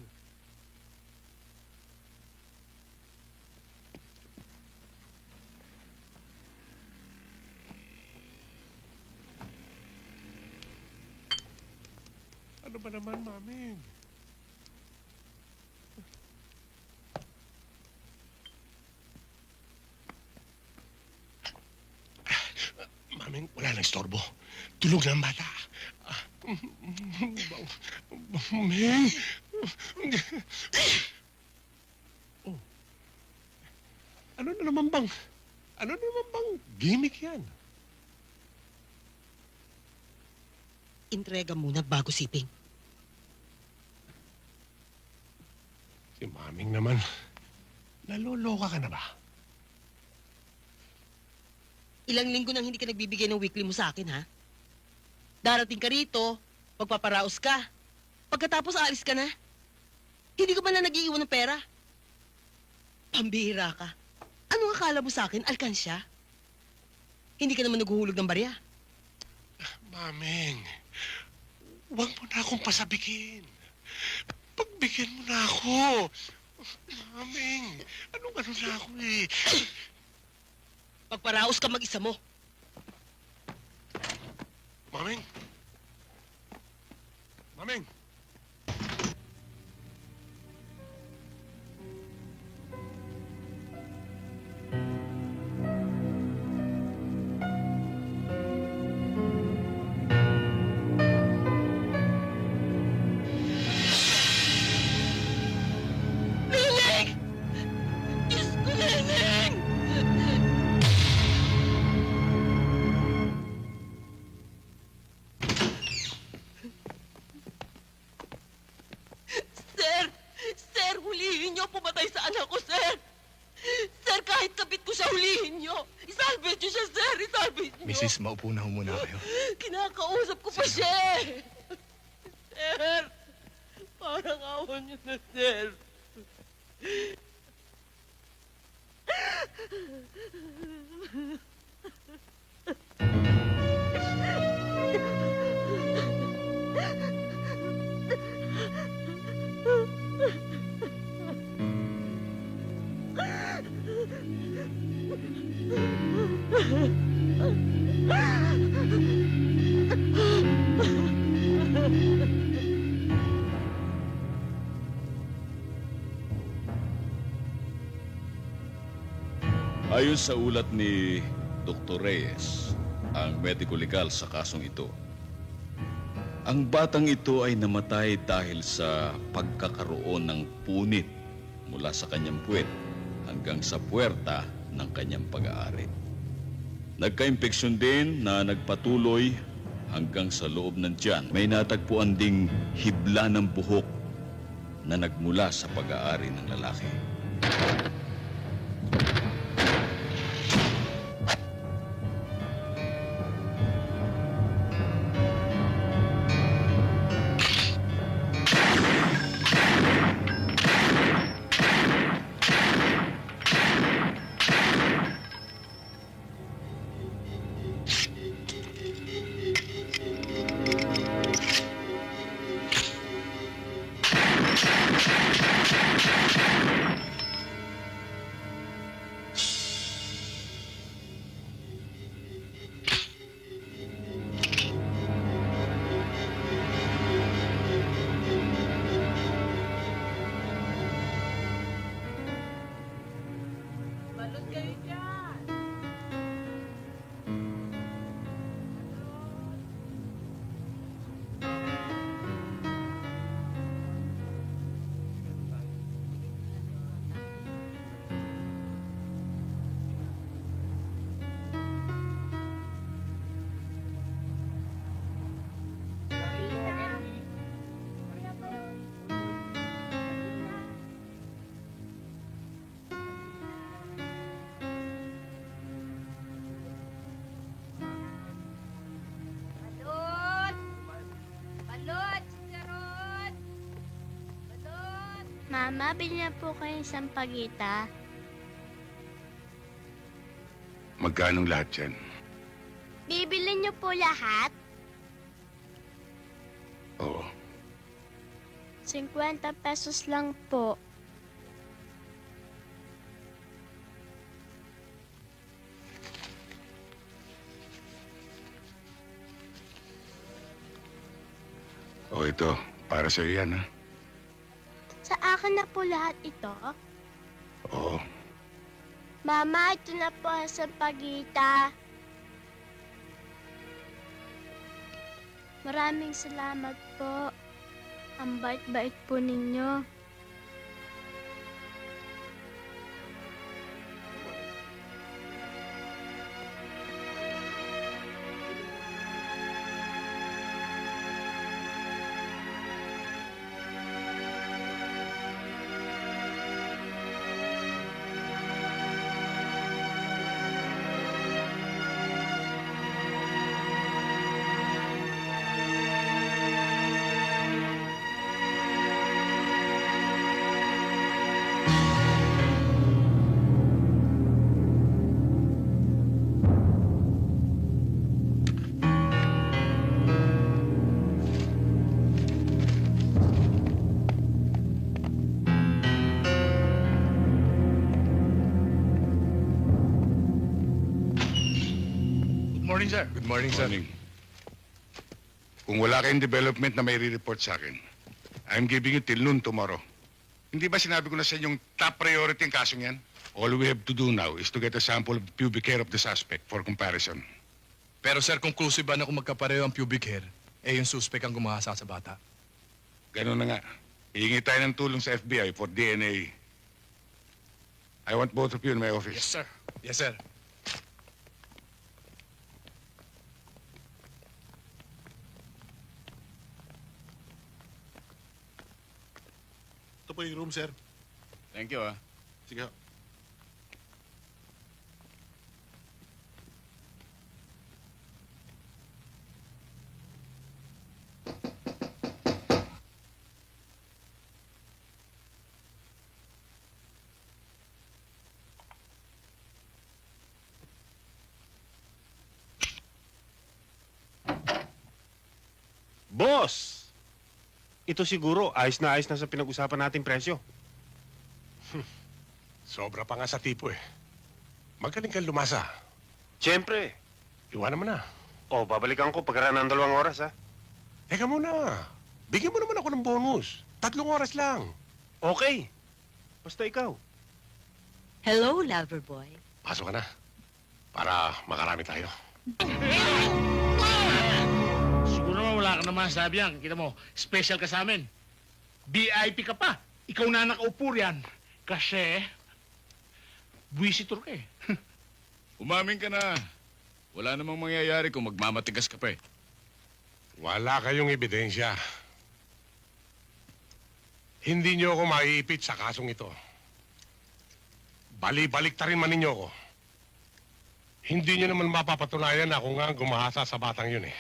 Ano ba naman, maming? Maming, wala nang istorbo. Tulog na ang bata. Maming! Oh. Ano na naman bang gimmick yan? Entrega muna bago siping. Si Maming naman, naloloka ka na ba? Ilang linggo nang hindi ka nagbibigay ng weekly mo sa akin, ha? Darating ka rito, magpaparaos ka. Pagkatapos aalis ka na. Hindi ka ba na nag-iiwan ng pera? Pambihira ka. Anong akala mo sa akin, alkansya? Hindi ka naman naghuhulog ng barya. Maming, huwag mo na akong pasabikin. Pagbigyan mo na ako. Maming, anong-ano na ako eh. Pagparaos ka mag-isa mo. Maming! Maming! Nining! Diyos ko, Nining! Sir! Sir, hulihin niyo! Pumatay sa anak ko, sir! Sir, kahit kapit ko siya, hulihin niyo! Isalvage niyo siya, sir! Isalvage niyo! Mrs., maupo na ho muna kayo. Kinakausap ko pa siya eh! Sir! Parang awan niyo na, sir! Ayon sa ulat ni Dr. Reyes, ang medico legal sa kasong ito, ang batang ito ay namatay dahil sa pagkakaroon ng punit mula sa kanyang puwet hanggang sa puwerta ng kanyang pag-aari. Nagka-impeksyon din na nagpatuloy hanggang sa loob ng tiyan. May natagpuan ding hibla ng buhok na nagmula sa pag-aari ng lalaki. Mama, bili na po kayo ng sampagita. Magkano lahat yan? Bibili niyo po lahat? Oo. 50 pesos lang po. O ito, para sa'yo yan, ha? Sa akin na po lahat ito? Oo. Mama, ito na po ang sampagita. Maraming salamat po. Ang bait-bait po ninyo. Good morning, sir. Good morning, sir. Kung wala kayong development na may re-report sa akin, I'm giving you till noon tomorrow. Hindi ba sinabi ko na sa inyong top priority ang kasong yan? All we have to do now is to get a sample of the pubic hair of the suspect for comparison. Pero sir, conclusive ba na kung magkapareho ang pubic hair, eh yung suspect ang gumahasa sa bata? Ganun na nga. Hihingi tayo ng tulong sa FBI for DNA. I want both of you in my office. Yes, sir. Yes, sir. Ito po yung room, sir. Thank you, ah. Sige ho. Boss! Ito siguro, ayos na sa pinag-usapan nating presyo. Sobra pa nga sa tipo eh. Magaling kang lumasa. Siyempre. Iwanan mo na. O, babalikan ko pagkaraan ng 2 oras, ha? Teka muna. Bigyan mo naman ako ng bonus. 3 oras lang. Okay. Basta ikaw. Hello, lover boy. Pasok ka na. Para makarami tayo. Siguro naman wala ka naman sabi yan. Kita mo, special ka sa amin. VIP ka pa. Ikaw na nakaupo riyan. Kasi, visitor ka eh. Umamin ka na. Wala namang mangyayari kung magmamatigas ka pa eh. Wala kayong ebidensya. Hindi niyo ako maiipit sa kasong ito. Bali-balik ta rin man ninyo ako. Hindi niyo naman mapapatunayan na ako nga ang gumahasa sa batang yun eh.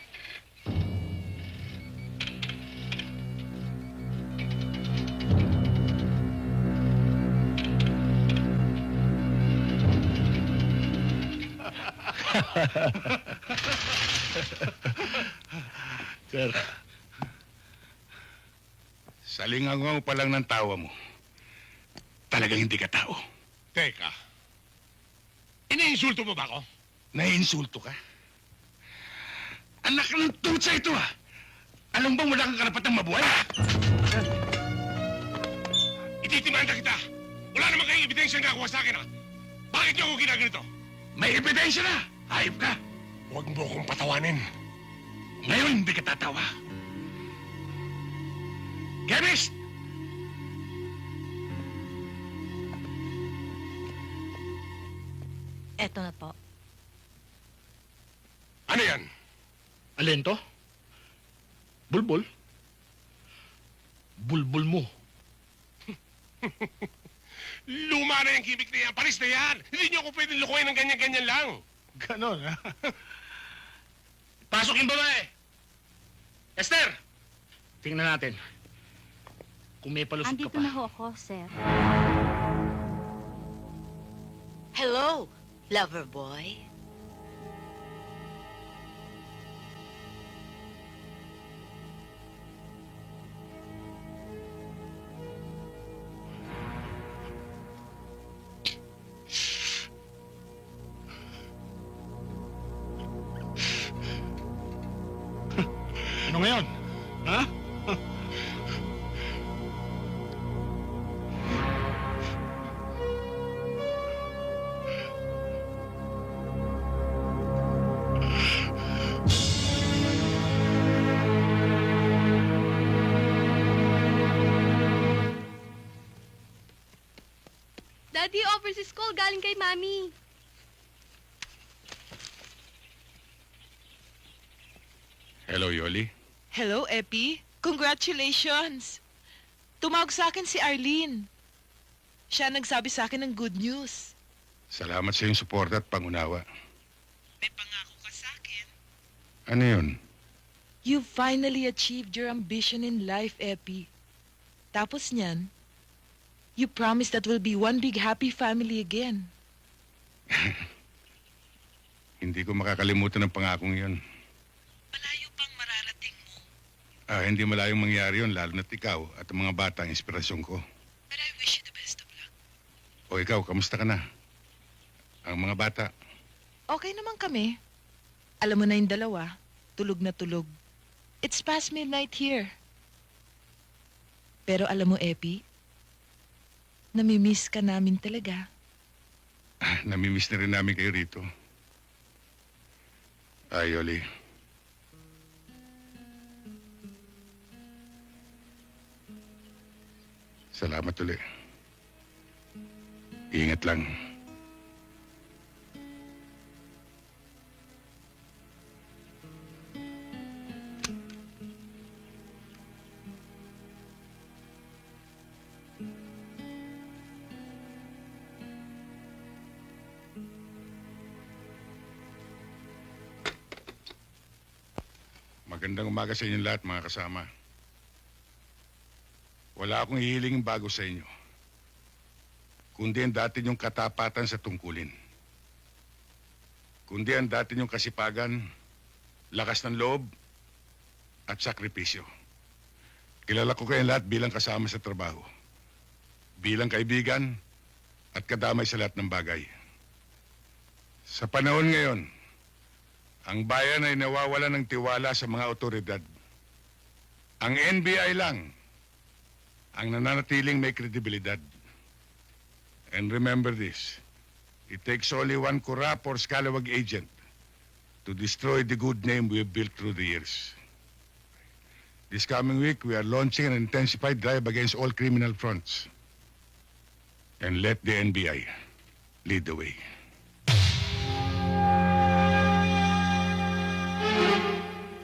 Sir. Sa lingangaw pa lang ng tawa mo, talagang hindi ka tao. Teka. Iniinsulto mo ba ako? Naiinsulto ka? Anak ng tutsa ito, ah! Alam bang wala kang karapatang mabuhay? Ititimanda kita! Wala naman kayong ebidensya na nakuha sa akin, ha? Bakit niyo ako ginaganito? May ebidensya na! Hayop ka! Huwag mo akong patawanin. Ngayon hindi ka tatawa. Chemist! Eto na po. Ano yan? Alin to? Bulbul? Bulbul mo. Luma na yung kibik na yan. Palis na yan. Hindi niyo ako pwedeng lukuhin ng ganyan-ganyan lang. Ganon, ha? Pasok yung babae! Esther! Tingnan natin. Kung may palusot ka Andito pa. na ho ako, sir. Hello, lover boy. Ano ngayon? Ha? Daddy, overseas call galing kay Mami. Hello, Yoli. Hello, Epi. Congratulations! Tumawag sa akin si Arlene. Siya nagsabi sa akin ng good news. Salamat sa iyong suporta at pangunawa. May pangako ka sa akin. Ano yun? You finally achieved your ambition in life, Epi. Tapos niyan, you promised that we'll be one big happy family again. Hindi ko makakalimutan ang pangakong yun. Malayo pang mararating mo. Hindi malayong mangyari yun, lalo na't ikaw at ang mga bata ang inspirasyon ko. But I wish you the best of luck. O ikaw, kamusta ka na? Ang mga bata, Okay naman kami. Alam mo na yung dalawa, tulog na tulog. It's past midnight here. Pero alam mo, Epi, namimiss ka namin talaga. namimiss na rin namin kayo rito. Yoli. Salamat ulit. Ingat lang. Magandang umaga sa inyong lahat, mga kasama. Wala akong hihilingin bago sa inyo, kundi ang dati niyong katapatan sa tungkulin. Kundi ang dati niyong kasipagan, lakas ng loob, at sakripisyo. Kilala ko kayong lahat bilang kasama sa trabaho, bilang kaibigan, at kadamay sa lahat ng bagay. Sa panahon ngayon, ang bayan ay nawawala ng tiwala sa mga otoridad. Ang NBI lang ang nananatiling may kredibilidad. And remember this, it takes only one corrupt or scalawag agent to destroy the good name we have built through the years. This coming week, we are launching an intensified drive against all criminal fronts. And let the NBI lead the way.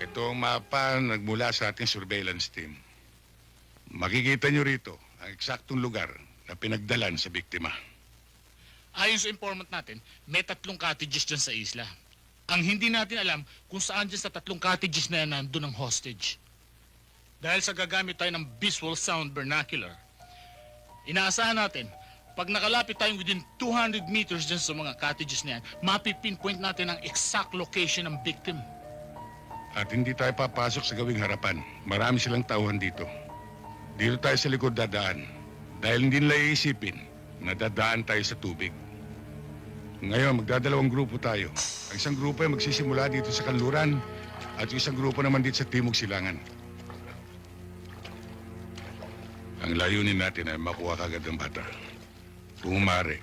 Ito ang mapa nagmula sa ating surveillance team. Makikita nyo rito ang eksaktong lugar na pinagdalan sa biktima. Ayon sa informant natin, may 3 cottages dyan sa isla. Ang hindi natin alam kung saan dyan sa 3 cottages na yan nandun ang hostage. Dahil sa gagamit tayo ng visual sound vernacular, inaasahan natin, pag nakalapit tayong within 200 meters dyan sa mga cottages na yan, mapipinpoint natin ang exact location ng victim. At hindi tayo papasok sa gawing harapan. Marami silang tauhan dito. Dito tayo sa likod dadaan. Dahil hindi nila iisipin na dadaan tayo sa tubig. Ngayon, magdadalawang grupo tayo. Ang isang grupo ay magsisimula dito sa kanluran at yung isang grupo naman dito sa Timog Silangan. Ang layunin natin ay makuha kagad ng bata. Kung umari,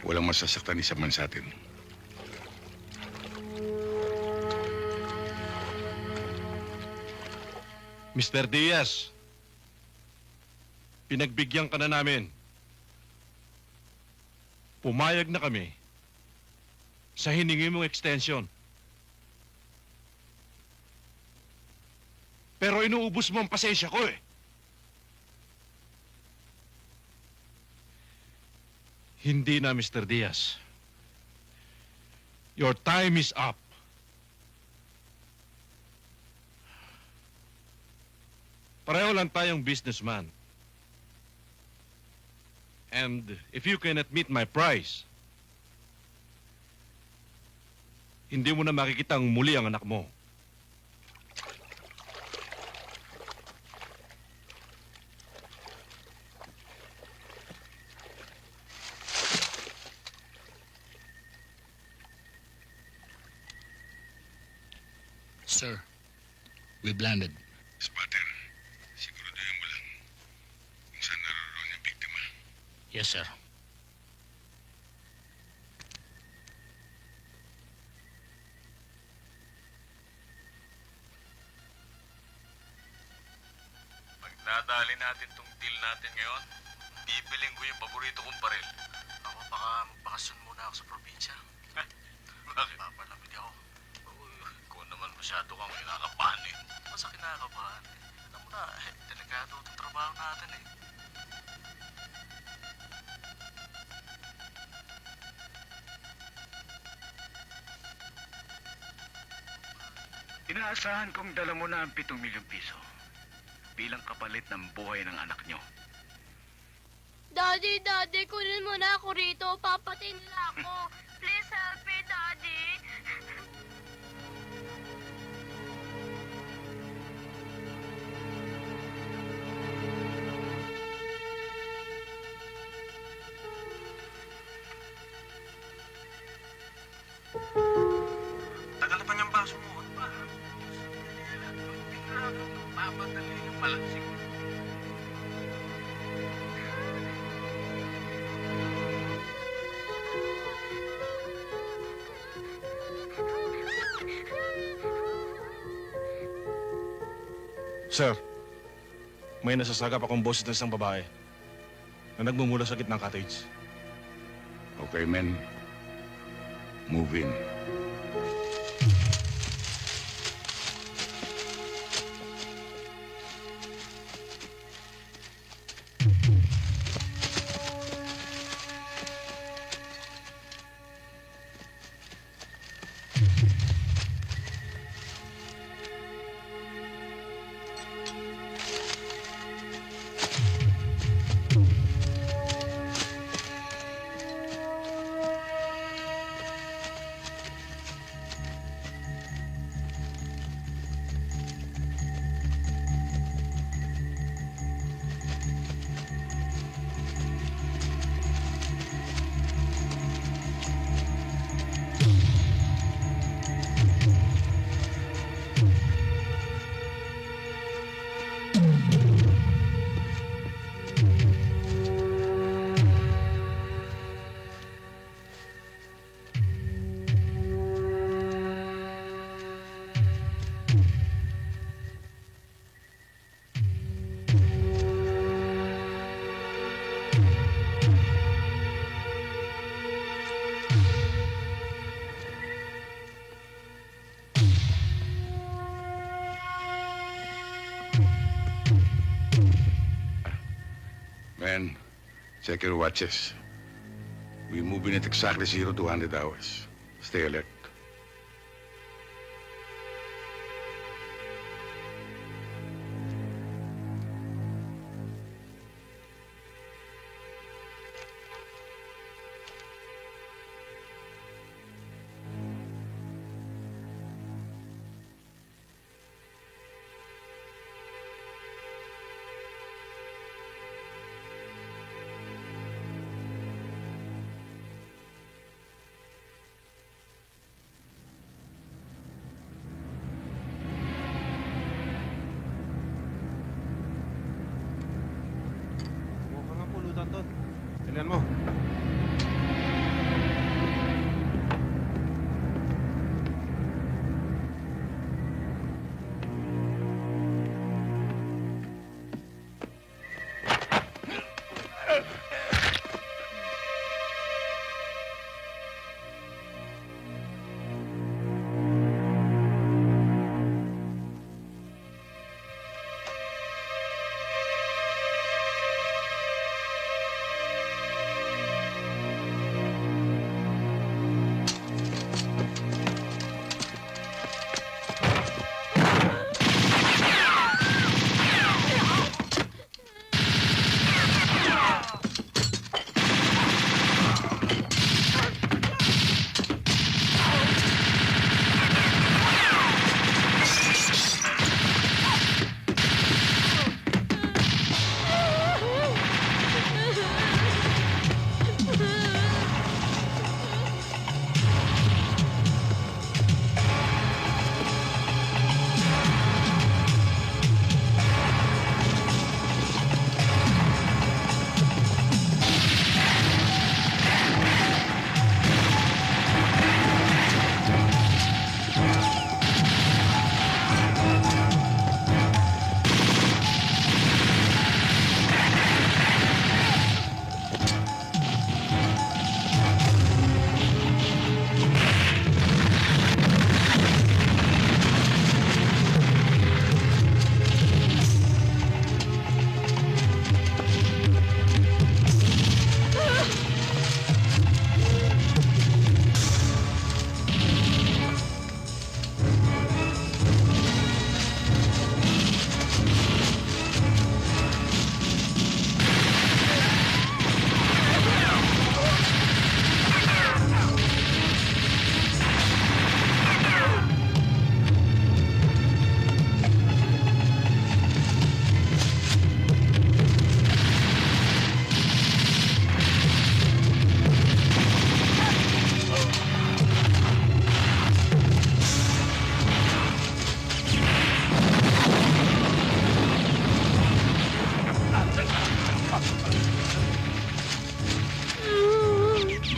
walang masasaktan isa man sa atin. Mr. Diaz, pinagbigyan ka na namin. Pumayag na kami sa hiningi mong extension. Pero inuubos mo ang pasensya ko eh. Hindi na, Mr. Diaz. Your time is up. Pareho lang tayong businessman. And if you cannot meet my price, hindi mo na makikitang muli ang anak mo. Sir, we've landed. Spotter, siguraduhin mo lang kung saan naroon yung biktima. Yes, sir. Pag nadali natin tong deal natin ngayon, bibiling ko yung paborito kong baril. Ako, baka magbakasyon muna ako sa probinsya. Bakit? Papalamig ako. Kung naman masyado kang kinakabahan eh. Basta kinakabahan eh. Alam mo na, delikado itong trabaho natin eh. Inaasahan kong dala mo na ang 7 milyong piso bilang kapalit ng buhay ng anak nyo. Daddy, kunin mo na ako rito. Papatay nila ako. Please help me, Daddy. Tagal na pa niyang baso mo. Ano ba? Papadali yung palansing. Sir, may nasasagap akong boses ng isang babae na nagmumula sa gitnang cottage. Okay, men. Move in. Men, check your watches. We move in at exactly 0 to 100 hours. Stay alert. Mukhang ang pulutan doon. Tingnan mo.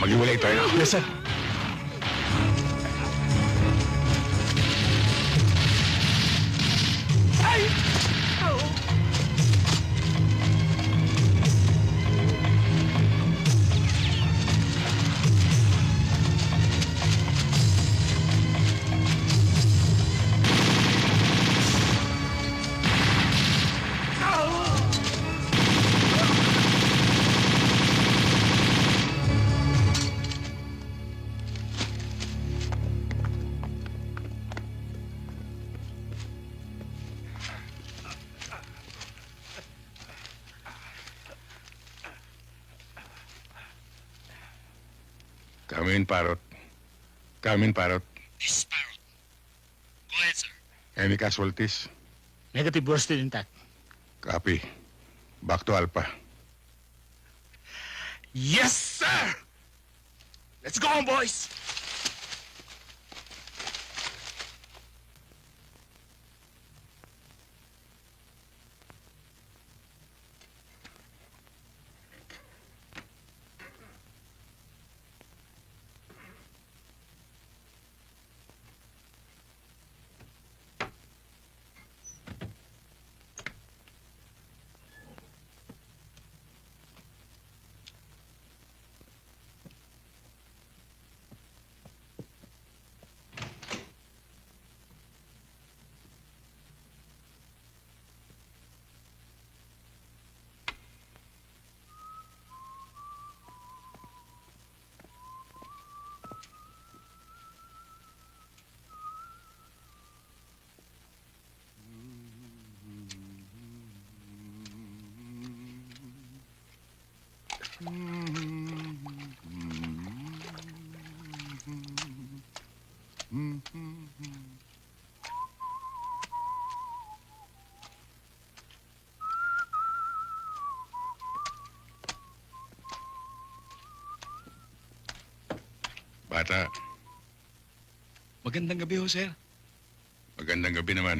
Maghiwalay tayo. Yes, sir. Come in, Parrot. Come in, Parrot. This is Parrot. Go ahead, sir. Any casualties? Negative, we're still intact. Copy. Back to Alpha. Yes, sir! Let's go, boys! Bata, Magandang gabi ho, sir. magandang gabi naman.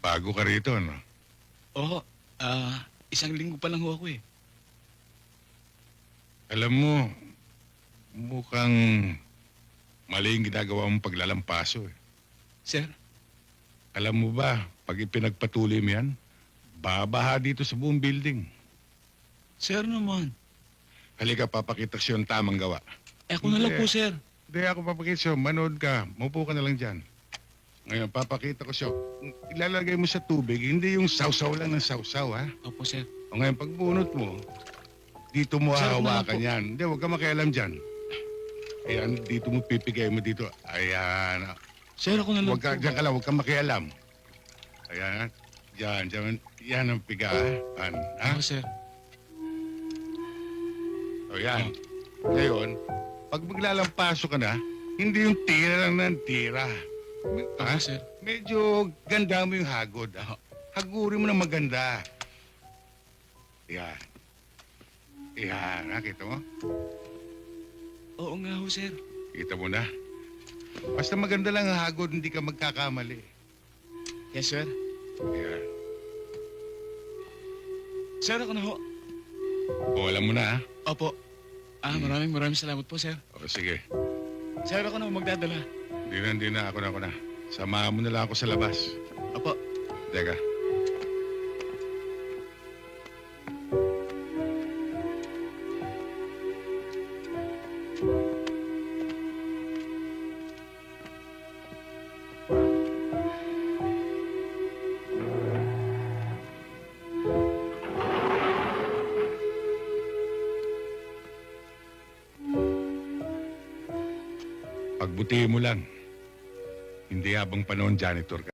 Bago ka rito, no? Oo, isang linggo pa lang ho ako eh. Alam mo, mukhang mali yung ginagawa mong paglalampaso eh. Sir? Alam mo ba, pag ipinagpatuloy mo yan, babaha dito sa buong building. Sir naman. Halika, papakita ko sa'yo ang tamang gawa. Ako na lang po, sir. Hindi ako papakita sa'yo. Manood ka. Maupo ka na lang dyan. Ngayon, papakita ko sa'yo. Ilalagay mo sa tubig, hindi yung sausaw lang ng sausaw, ha? Opo, sir. O ngayon, pag bunot mo, dito mo Sir, hahawakan po. yan. Hindi, huwag ka makialam dyan. Ayan, dito mo pipigay mo dito. Ayan. Sir, ako na lang Huwag ka, po. dyan ka lang, huwag ka makialam. Ayan, dyan. Yan ang piga, ha? Ha? Ako, sir. O yan. Ngayon, pag maglalampaso ka na, hindi yung tira lang ng tira. Ako, sir. Medyo ganda mo yung hagod. Ha? Hagurin mo na maganda. Yan. Yan, nakita mo? Oo nga ho, sir. Kita mo na. Basta maganda lang ang hagod, hindi ka magkakamali. Yes, sir. Yan. Sir, ako na ho. O, alam mo na, ha? Opo. Maraming salamat po, sir. O, sige. Sir, ako na ho magdadala. Hindi na. Ako na. Samahan mo na lang ako sa labas. Opo. Teka. Pagbutihin mo lang. Hindi habang panahon janitor ka.